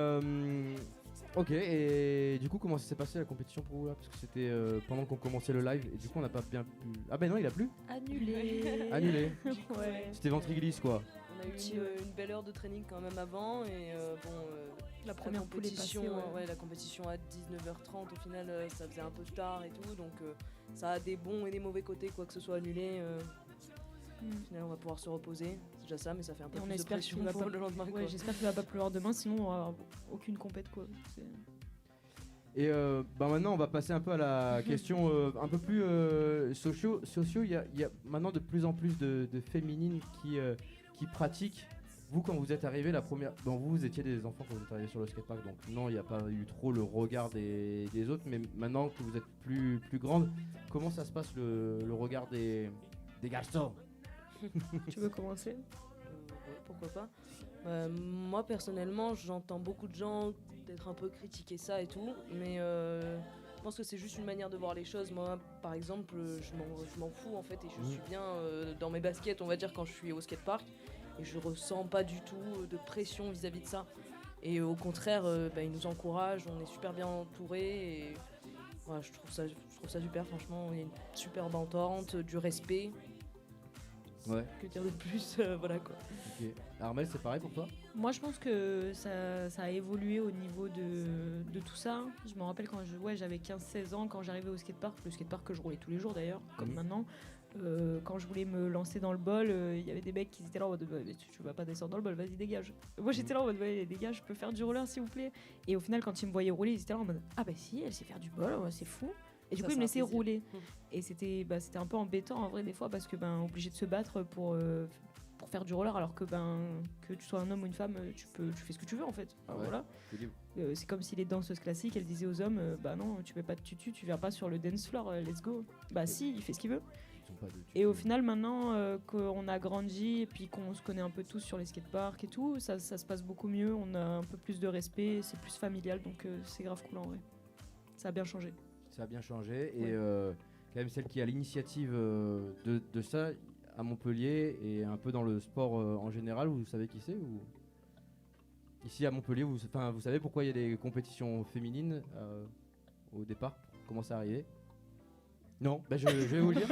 ok, et du coup comment ça s'est passé la compétition pour vous là? Parce que c'était pendant qu'on commençait le live et du coup on n'a pas bien pu... Ah ben non, il a plu. Annulé. Annulé. Ouais. C'était ventriglisse quoi. On a eu une belle heure de training quand même avant et la première poule est passée, la compétition à 19h30 au final ça faisait un peu tard et tout, donc ça a des bons et des mauvais côtés, quoi que ce soit annulé. Au final on va pouvoir se reposer, c'est déjà ça, mais ça fait un peu plus de pression pour le lendemain. Ouais, j'espère qu'il va pas pleuvoir demain, sinon on aura aucune compète quoi. Et maintenant on va passer un peu à la question un peu plus sociaux. Il y a maintenant de plus en plus de féminines qui pratiquent. Vous, quand vous êtes arrivé la première... Bon, vous étiez des enfants quand vous êtes arrivés sur le skatepark, donc non, il n'y a pas eu trop le regard des autres, mais maintenant que vous êtes plus grande, comment ça se passe le regard des garçons? Tu veux commencer? Ouais, pourquoi pas. Moi, personnellement, j'entends beaucoup de gens d'être un peu critiquer ça et tout, mais je pense que c'est juste une manière de voir les choses. Moi, par exemple, je m'en fous en fait, et je suis bien dans mes baskets, on va dire, quand je suis au skatepark. Et je ressens pas du tout de pression vis-à-vis de ça. Et au contraire, ils nous encouragent, on est super bien entourés. Et voilà, je trouve ça super, franchement. Il y a une superbe entente, du respect. Ouais. Que dire de plus, voilà quoi. Ok. Armel, c'est pareil pour toi? Moi, je pense que ça a évolué au niveau de tout ça. Je me rappelle quand j'avais 15-16 ans, quand j'arrivais au skatepark, le skatepark que je roulais tous les jours d'ailleurs, comme maintenant. Quand je voulais me lancer dans le bol, il y avait des mecs qui étaient là en mode tu vas pas descendre dans le bol, vas-y dégage. Moi j'étais là en mode dégage, je peux faire du roller s'il vous plaît. Et au final quand ils me voyaient rouler, ils étaient là en mode ah bah si, elle sait faire du bol, c'est fou. Et du coup ils me laissaient rouler. Et c'était un peu embêtant en vrai des fois, parce que obligé de se battre pour faire du roller, alors que que tu sois un homme ou une femme, tu fais ce que tu veux en fait. Enfin, voilà. C'est comme si les danseuses classiques elles disaient aux hommes non, tu mets pas de tutu, tu viens pas sur le dance floor, let's go. Bah si, il fait ce qu'il veut. Et au final maintenant qu'on a grandi et puis qu'on se connaît un peu tous sur les skateparks et tout, ça se passe beaucoup mieux, on a un peu plus de respect, c'est plus familial, donc c'est grave cool en vrai. Ça a bien changé. Ça a bien changé et quand même celle qui a l'initiative de ça à Montpellier et un peu dans le sport en général, vous savez qui c'est ou... Ici à Montpellier, vous savez pourquoi il y a des compétitions féminines au départ? Comment c'est arrivé? Non, je vais vous le dire.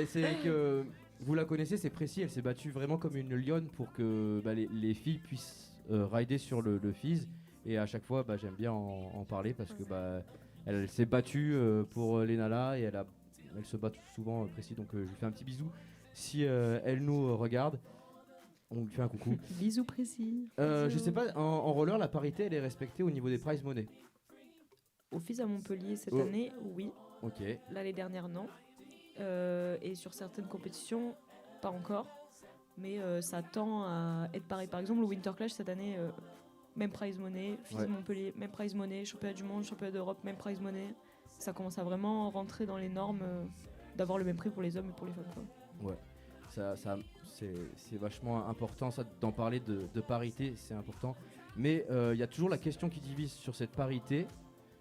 C'est que Vous la connaissez, c'est précis, elle s'est battue vraiment comme une lionne pour que les filles puissent rider sur le Fizz. Et à chaque fois, j'aime bien en parler parce que elle s'est battue pour les Nala et elle se bat souvent précis. Donc je lui fais un petit bisou. Si elle nous regarde, on lui fait un coucou. Bisous précis. Je sais pas, en roller, la parité, elle est respectée au niveau des prize money. Au Fizz à Montpellier cette année, oui. Ok. L'année dernière, non. Et sur certaines compétitions, pas encore. Mais ça tend à être pareil. Par exemple, le Winter Clash cette année, même prize money. Fizz Montpellier, même prize money. Championnat du monde, championnat d'Europe, même prize money. Ça commence à vraiment rentrer dans les normes d'avoir le même prix pour les hommes et pour les femmes, quoi. Ouais. C'est vachement important ça d'en parler de parité, c'est important. Mais il y a toujours la question qui divise sur cette parité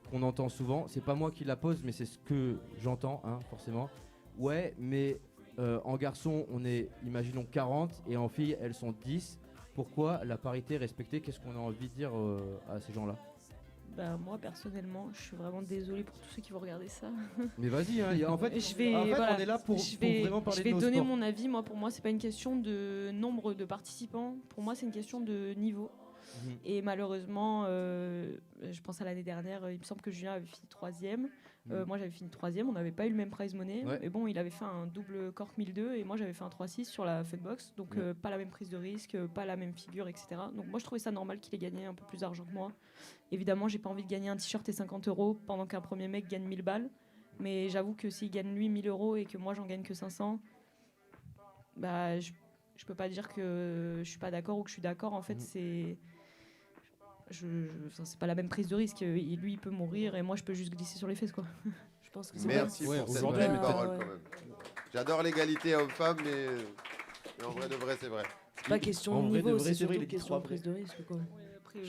qu'on entend souvent. C'est pas moi qui la pose, mais c'est ce que j'entends, forcément. Ouais, mais en garçon, on est, imaginons, 40 et en filles, elles sont 10. Pourquoi la parité est respectée? Qu'est-ce qu'on a envie de dire à ces gens-là? Moi personnellement, je suis vraiment désolée pour tous ceux qui vont regarder ça. Mais vas-y, en fait, on est là pour vraiment parler de nos Je vais donner sports. mon avis. Pour moi, c'est pas une question de nombre de participants. Pour moi, c'est une question de niveau. Et malheureusement, je pense à l'année dernière, il me semble que Julien avait fini 3ème. Moi, j'avais fini 3ème. On n'avait pas eu le même prize money. Ouais. Mais bon, il avait fait un double cork 1002 et moi, j'avais fait un 3-6 sur la Funbox. Donc, pas la même prise de risque, pas la même figure, etc. Donc, moi, je trouvais ça normal qu'il ait gagné un peu plus d'argent que moi. Évidemment, j'ai pas envie de gagner un t-shirt et 50 € pendant qu'un premier mec gagne 1000 balles. Mais j'avoue que s'il gagne lui 1000 € et que moi, j'en gagne que 500, je peux pas dire que je suis pas d'accord ou que je suis d'accord. En fait, c'est pas la même prise de risque. Lui, il peut mourir et moi, je peux juste glisser sur les fesses, quoi. Je pense que c'est Merci pour cette belle parole, quand même. J'adore l'égalité homme-femme, mais en vrai de vrai, c'est vrai. C'est pas question de niveau, c'est surtout question de prise de risque, quoi.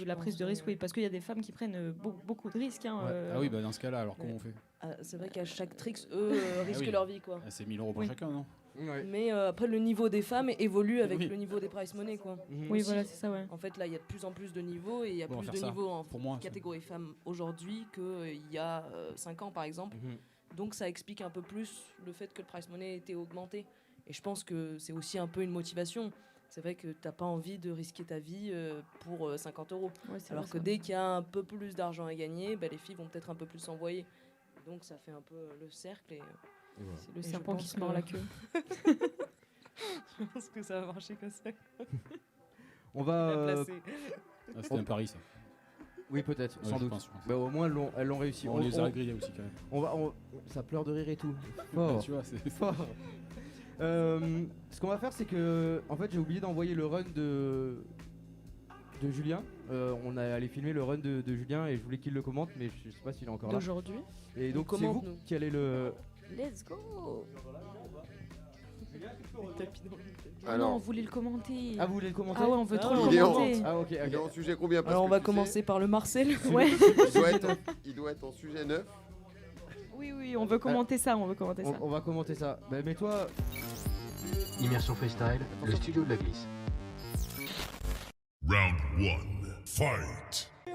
La prise de risque, oui, parce qu'il y a des femmes qui prennent beaucoup de risques. Ah oui, dans ce cas-là, alors comment on fait? C'est vrai qu'à chaque tricks, eux risquent leur vie, quoi. C'est 1000 € pour chacun, non? Mais après, le niveau des femmes évolue avec le niveau des prize money, quoi. Oui, voilà, c'est ça, ouais. En fait, là, il y a de plus en plus de niveaux et il y a plus de niveaux en catégorie femmes aujourd'hui qu'il y a 5 ans, par exemple. Donc, ça explique un peu plus le fait que le prize money ait été augmenté. Et je pense que c'est aussi un peu une motivation. C'est vrai que t'as pas envie de risquer ta vie pour 50 €. Alors que dès qu'il y a un peu plus d'argent à gagner, les filles vont peut-être un peu plus s'envoyer. Donc ça fait un peu le cercle. C'est le serpent qui se mord la queue. Je pense que ça va marcher comme ça. On va... C'était un pari, ça. Oui, peut-être, sans doute. Pense. Au moins, elles l'ont réussi. On les a grillés aussi, quand même. Ça pleure de rire et tout. Fort. Tu vois, c'est fort. Ce qu'on va faire, c'est que en fait j'ai oublié d'envoyer le run de Julien. On est allé filmer le run de Julien et je voulais qu'il le commente, mais je sais pas s'il est encore là. D'aujourd'hui. Et donc c'est vous qui allez le... Let's go. Alors, non, on voulait le commenter. Ah, vous voulez le commenter? Ah ouais, on veut trop le commenter. Ah, ok. Il est en sujet combien? Alors on va commencer par le Marcel. Ouais. Il doit être en sujet 9. Oui, on veut commenter ça, on va commenter ça. Mets-toi... Immersion Freestyle, le studio de la glisse. Round 1, fight! Et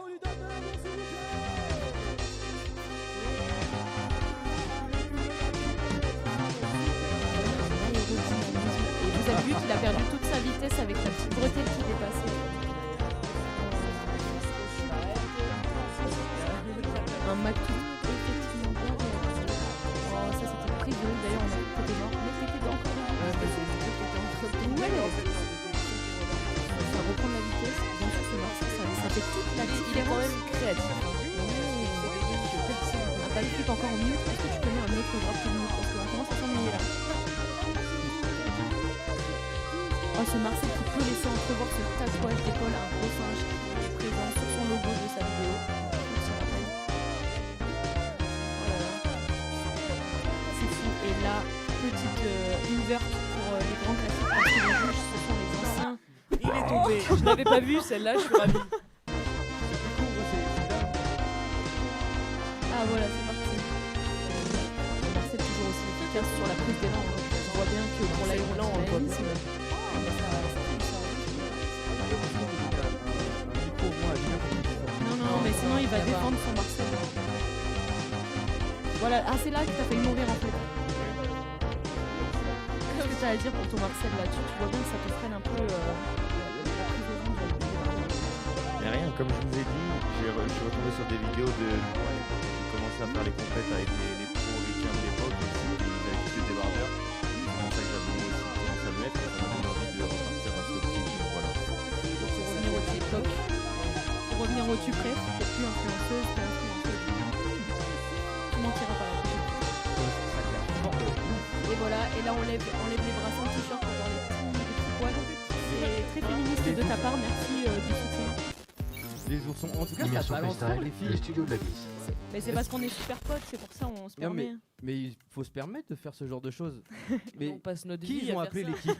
vous avez vu qu'il a perdu toute sa vitesse avec la petite bretelle qui dépassait. Un matou. Ça c'était une prise de risque, d'ailleurs on a côté mort. Mais t'étais encore ça reprend la vitesse, bien sûr ce morceau, ça fait toute la différence. Il est quand même créatif. Ah bah écoute encore en mute, est-ce que tu connais un autre graphe que mute? Parce qu'on commence à s'ennuyer là. Oh ce Marcel qui peut laisser entrevoir ce tatouage d'épaule à un gros singe qui est présent sur son logo de sa vidéo. Et là, petite ouverte pour les grands classiques parce que les juges, ce sont les anciens. Il est tombé. Je l'avais pas vu celle-là, je suis ravie. Ah voilà, c'est parti. C'est toujours aussi efficace sur la prise d'élan. On voit bien que pour l'aérodynamisme. Non, mais sinon il va défendre son Marcel. Voilà, c'est là que t'as failli mourir en fait. que t'as à dire pour ton Marcel là, tu vois bien que ça te freine un peu la prise de vue de Mais rien, comme je vous ai dit, je suis retombé sur des vidéos de moi qui commençaient à faire les compètes avec les pros ricains de l'époque aussi, ils avaient tous les débardeurs. C'est vraiment ça que j'avais aussi commencé à me mettre et ça m'a donné envie de repartir dans ce optique. Donc voilà. Donc pour revenir au TikTok, pour revenir au tu prêt, t'es plus influenceuse, t'es influenceuse. Tu mentiras pas là. Et voilà, et là on lève les bras sans t-shirt pour voir les petits poils. C'est très féministe de ta part, merci du soutien. Les oursons, en tout cas, ça Immersion balance fort, freestyle, les filles. le studio de la glisse. Mais c'est parce qu'on est super potes, c'est pour ça on se Non, permet. mais il faut se permettre de faire ce genre de choses. Mais On passe notre qui vie ils ont à appelé faire les ça. qui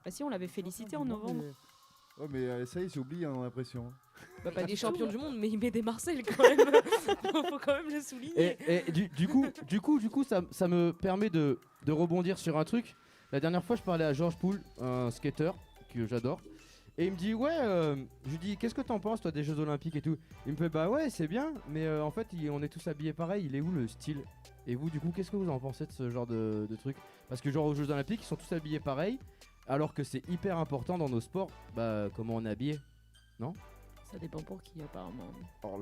Bah si, on l'avait félicité en novembre. Ouais, mais ça y est, j'ai oublié, hein, l'impression. Bah, pas des champions du monde, mais il met des Marcel quand même. Faut quand même le souligner. Et du coup, ça me permet de rebondir sur un truc. La dernière fois, je parlais à Georges Poul, un skater que j'adore. Et il me dit, ouais, je lui dis, qu'est-ce que t'en penses, toi, des Jeux Olympiques et tout? Il me fait, bah ouais, c'est bien, mais en fait, on est tous habillés pareil, il est où le style? Et vous, du coup, qu'est-ce que vous en pensez de ce genre de truc? Parce que, genre, aux Jeux Olympiques, ils sont tous habillés pareil, alors que c'est hyper important dans nos sports, bah, comment on est habillé, non? Ça dépend pour qui, apparemment. Oh,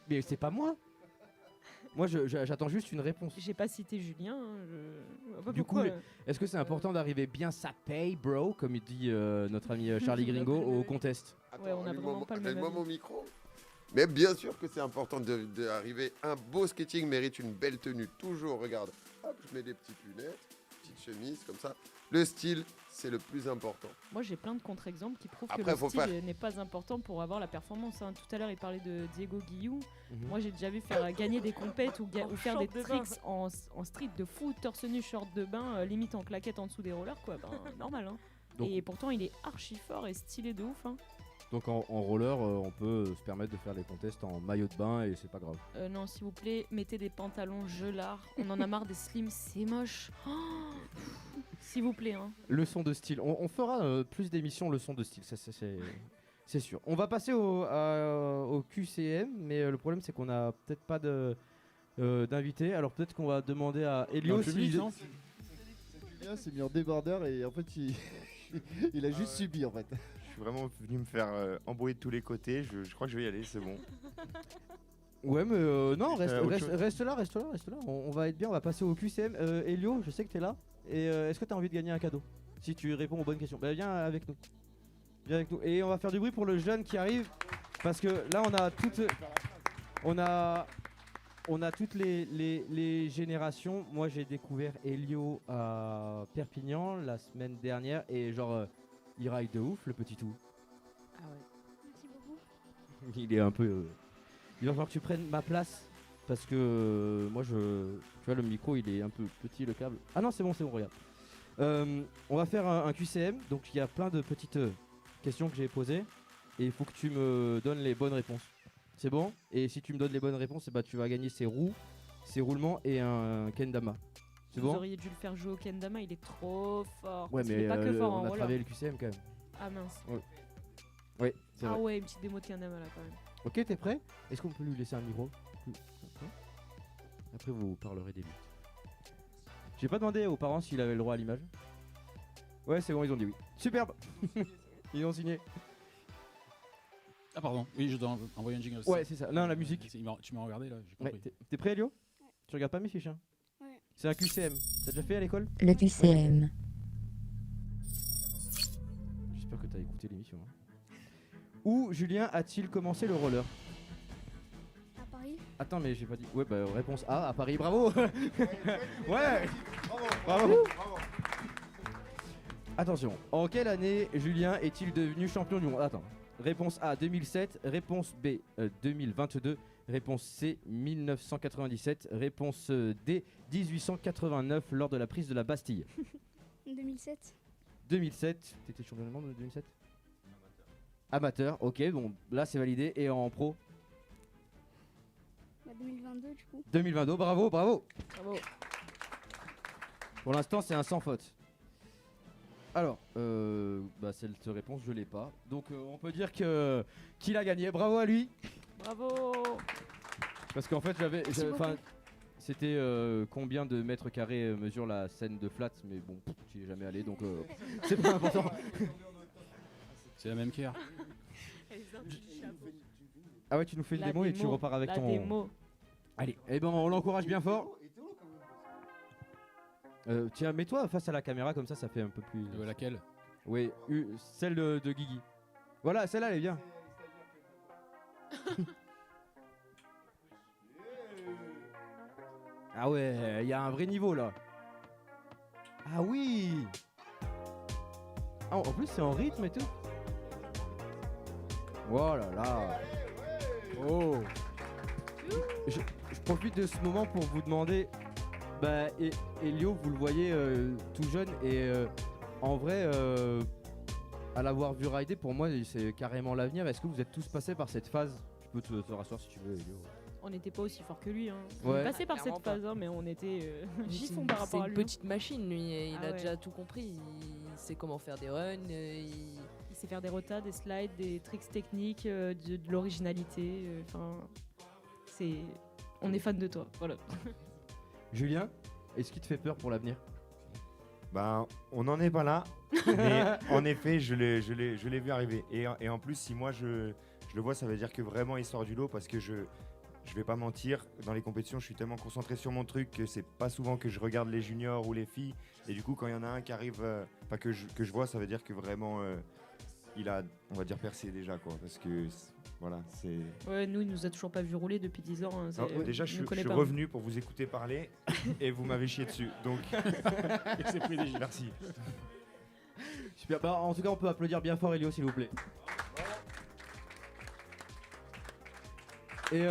mais c'est pas moi. Moi, j'attends juste une réponse. J'ai pas cité Julien. Je vois pas Du coup, pourquoi. est-ce que c'est important d'arriver bien ça paye, bro, comme il dit notre ami Charlie Gringo au contest? Ouais, on a vraiment pas le même Donne-moi avis. mon micro. Mais bien sûr que c'est important d'arriver. Un beau skating mérite une belle tenue. Toujours, regarde. Hop, je mets des petites lunettes, petite chemise, comme ça. Le style, c'est le plus important. Moi, j'ai plein de contre-exemples qui prouvent Après, que le faut style faire- n'est pas important pour avoir la performance. Hein. Tout à l'heure, il parlait de Diego Guillou. Mhm. Moi, j'ai déjà vu faire gagner des compètes ou faire des short de bain. tricks en street de fou, torse nu, short de bain, limite en claquette en dessous des rollers, quoi. Ben, normal, hein. Donc- Et pourtant, il est archi fort et stylé de ouf, hein. Donc en roller, on peut se permettre de faire des contests en maillot de bain et c'est pas grave. Non, s'il vous plaît, mettez des pantalons gelards. On en a marre des slims, c'est moche. Oh, s'il vous plaît, hein. Leçon de style. On fera plus d'émissions leçon de style, ça, c'est sûr. On va passer au QCM, mais le problème c'est qu'on a peut-être pas d'invité. Alors peut-être qu'on va demander à Elio Dans le public, si- non Julien s'est mis en débardeur et en fait, il a juste subi en fait. Je suis vraiment venu me faire embrouiller de tous les côtés. Je crois que je vais y aller, c'est bon. Ouais, mais non, autre chose. reste là. On va être bien, on va passer au QCM. Elio, je sais que t'es là. Et est-ce que t'as envie de gagner un cadeau? Si tu réponds aux bonnes questions. Bah viens avec nous. Viens avec nous. Et on va faire du bruit pour le jeune qui arrive. Parce que là, on a toutes les générations. Moi, j'ai découvert Elio à Perpignan la semaine dernière. Et genre, il ride de ouf, le petit tout. Ah ouais. Merci beaucoup. Il est un peu... Il va falloir que tu prennes ma place. Parce que moi, tu vois, le micro, il est un peu petit, le câble. Ah non, c'est bon, regarde. On va faire un QCM. Donc, il y a plein de petites questions que j'ai posées. Et il faut que tu me donnes les bonnes réponses. C'est bon? Et si tu me donnes les bonnes réponses, bah, tu vas gagner ses roues, ses roulements et un kendama. C'est Vous bon? auriez dû le faire jouer au kendama, il est trop fort. Ouais, Parce qu'il mais est pas que fort en on a roller. travaillé le QCM quand même. Ah mince. Ouais. Oui, c'est Ah vrai. ouais, une petite démo de kendama là quand même. Ok, t'es prêt? Est-ce qu'on peut lui laisser un micro? Après, vous parlerez des buts. J'ai pas demandé aux parents s'il avait le droit à l'image. Ouais, c'est bon, ils ont dit oui. Superbe. Ils ont signé. Ah pardon, oui, je dois envoyer un jingle. Ouais, c'est ça. Non, la musique. Tu m'as regardé là, j'ai Ouais, compris. t'es prêt, Elio? Tu regardes pas mes fiches, hein? Ouais. C'est un QCM. T'as déjà fait à l'école? Le QCM. J'espère que t'as écouté l'émission. Hein. Où Julien a-t-il commencé le roller? À Paris. Attends, mais j'ai pas dit. Ouais, bah réponse A, à Paris, bravo. Ouais. Bravo. Attention, en quelle année Julien est-il devenu champion du monde? Attends. Réponse A 2007, réponse B 2022, réponse C 1997, réponse D 1889 lors de la prise de la Bastille. 2007. 2007, t'étais champion du monde en 2007? Amateur, ok, bon là c'est validé. Et en pro? Bah, 2022 du coup. 2022, bravo, bravo. Bravo. Pour l'instant c'est un sans faute. Alors, cette réponse, je l'ai pas. Donc, on peut dire que qu'il a gagné. Bravo à lui. Bravo. Parce qu'en fait, Merci beaucoup. c'était combien de mètres carrés mesure la scène de Flats, mais bon, j'y ai jamais allé, donc c'est pas important. C'est la même qu'hier. Ah ouais, tu nous fais une démo et tu repars avec la ton. démo. Allez, eh ben on l'encourage bien fort. Tiens, mets-toi face à la caméra comme ça fait un peu plus. Laquelle? Oui, celle de Guigui. Voilà, celle-là, elle est bien. Ah ouais, il y a un vrai niveau là. Ah oui. Ah, en plus, c'est en rythme et tout. Oh là là. Oh. Je profite de ce moment pour vous demander. Elio, vous le voyez tout jeune et en vrai, à l'avoir vu rider, pour moi, c'est carrément l'avenir. Est-ce que vous êtes tous passés par cette phase? Tu peux te rasseoir si tu veux, Elio. On n'était pas aussi fort que lui. Hein. Ouais. On est passé par Clairement cette pas. phase, hein, mais on était C'est chiffon par rapport à lui. une petite machine, lui. Et il Ah a ouais. déjà tout compris. Il sait comment faire des runs. Il sait faire des rotas, des slides, des tricks techniques, de l'originalité. On est fan de toi. Voilà. Julien, est-ce qu'il te fait peur pour l'avenir? Ben, on n'en est pas là, mais en effet, je l'ai vu arriver. Et en plus, si moi je le vois, ça veut dire que vraiment il sort du lot parce que je vais pas mentir, dans les compétitions, je suis tellement concentré sur mon truc que c'est pas souvent que je regarde les juniors ou les filles. Et du coup, quand il y en a un qui arrive, que je vois, ça veut dire que vraiment il a, on va dire, percé déjà, quoi. Parce que voilà, c'est. Ouais, nous, il nous a toujours pas vu rouler depuis 10 ans. Hein, Alors, déjà, je suis revenu pour vous écouter parler et vous m'avez chié dessus. Donc, c'est privilégié. Merci. Super. Bah, en tout cas, on peut applaudir bien fort Elio, s'il vous plaît. Et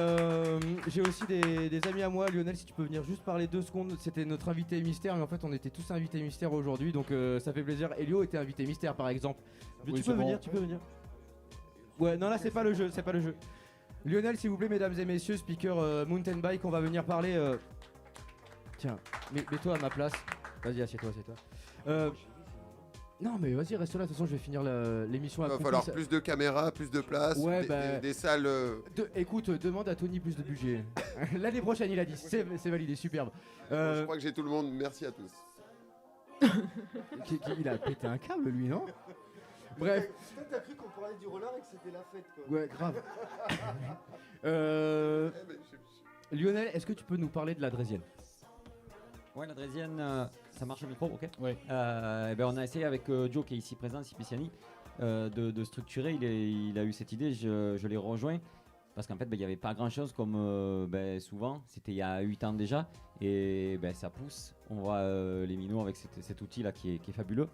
j'ai aussi des amis à moi. Lionel, si tu peux venir juste parler 2 secondes. C'était notre invité mystère, mais en fait on était tous invités mystère aujourd'hui, donc ça fait plaisir. Elio était invité mystère par exemple. Mais Oui, tu peux c'est bon. venir, tu peux venir. Ouais, non là c'est pas le jeu, c'est pas le jeu. Lionel, s'il vous plaît, mesdames et messieurs, speaker mountain bike, on va venir parler. Tiens, mets-toi à ma place. Vas-y, assieds-toi, assieds-toi. Non mais vas-y, reste là, de toute façon je vais finir l'émission Il va après. falloir plus de caméras, plus de place, Ouais, des salles. Écoute, demande à Tony plus de budget. L'année prochaine, il a dit, c'est validé, superbe. Je crois que j'ai tout le monde, merci à tous. Il a pété un câble, lui, non? Bref. Toi, t'as cru qu'on parlait du roller et que c'était la fête, quoi. Ouais, grave. Lionel, est-ce que tu peux nous parler de la Draisienne? Ouais, la Draisienne, ça marche au micro, ok. Ouais. On a essayé avec Joe qui est ici présent, Sipiciani, de structurer. Il a eu cette idée, je l'ai rejoint. Parce qu'en fait, il n'y avait pas grand chose comme souvent. C'était il y a 8 ans déjà. Et ça pousse. On voit les minots avec cet outil-là qui est fabuleux.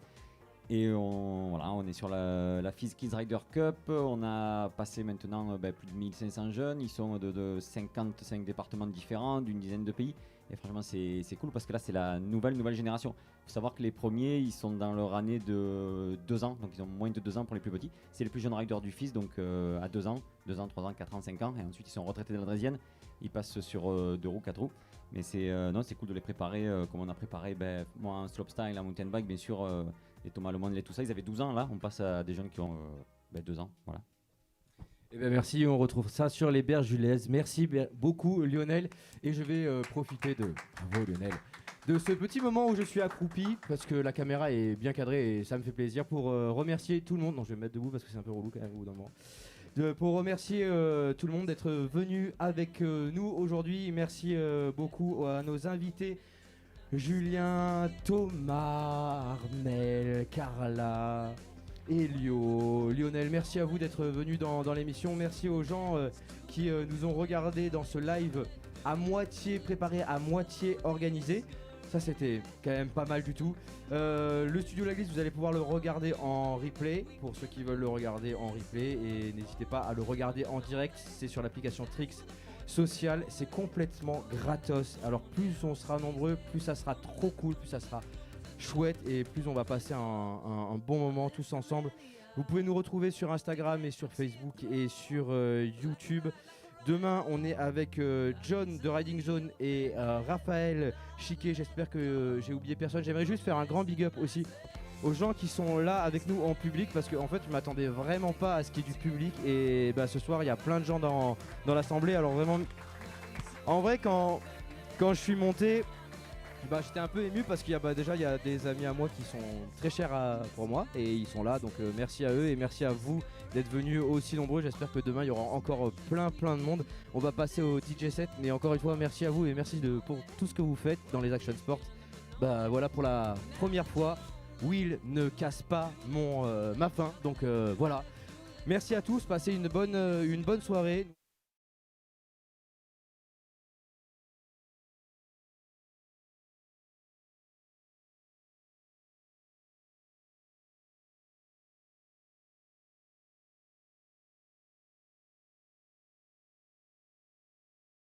Et on est sur la FIS Kids Rider Cup. On a passé maintenant plus de 1500 jeunes. Ils sont de 55 départements différents, d'une dizaine de pays. Et franchement, c'est cool parce que là, c'est la nouvelle génération. Il faut savoir que les premiers, ils sont dans leur année de 2 ans. Donc, ils ont moins de 2 ans pour les plus petits. C'est les plus jeunes riders du FIS, donc à 2 ans, 2 ans, 3 ans, 4 ans, 5 ans. Et ensuite, ils sont retraités de la Draisienne. Ils passent sur 2 roues, 4 roues. Mais c'est cool de les préparer comme on a préparé moi en slopestyle, en mountain bike, bien sûr. Les Thomas Lemonde et tout ça, ils avaient 12 ans. Là, on passe à des jeunes qui ont 2 ans. Voilà. Eh ben merci, on retrouve ça sur les berges du Lez. Merci beaucoup Lionel. Et je vais profiter bravo Lionel, de ce petit moment où je suis accroupi, parce que la caméra est bien cadrée et ça me fait plaisir, pour remercier tout le monde. Non, je vais me mettre debout parce que c'est un peu relou quand même au bout d'un moment. Pour remercier tout le monde d'être venu avec nous aujourd'hui. Merci beaucoup à nos invités. Julien, Thomas, Armel, Carla, Elio, Lionel, merci à vous d'être venus dans l'émission. Merci aux gens qui nous ont regardés dans ce live à moitié préparé, à moitié organisé. Ça, c'était quand même pas mal du tout. Le Studio La Glisse, vous allez pouvoir le regarder en replay pour ceux qui veulent le regarder en replay. Et n'hésitez pas à le regarder en direct, c'est sur l'application Trix Social, c'est complètement gratos. Alors plus on sera nombreux, plus ça sera trop cool, plus ça sera chouette et plus on va passer un bon moment tous ensemble. Vous pouvez nous retrouver sur Instagram et sur Facebook et sur YouTube. Demain on est avec John de Riding Zone et Raphaël Chiquet. J'espère que j'ai oublié personne. J'aimerais juste faire un grand big up aussi aux gens qui sont là avec nous en public parce qu'en fait je m'attendais vraiment pas à ce qu'il y ait du public et bah, ce soir il y a plein de gens dans l'assemblée. Alors vraiment, en vrai quand je suis monté, bah, j'étais un peu ému parce qu'il y a déjà il y a des amis à moi qui sont très chers pour moi et ils sont là, donc merci à eux et merci à vous d'être venus aussi nombreux. J'espère que demain il y aura encore plein de monde. On va passer au DJ set, mais encore une fois merci à vous et merci pour tout ce que vous faites dans les Action Sports. Bah voilà, pour la première fois Will ne casse pas ma fin, donc voilà. Merci à tous, passez une bonne soirée.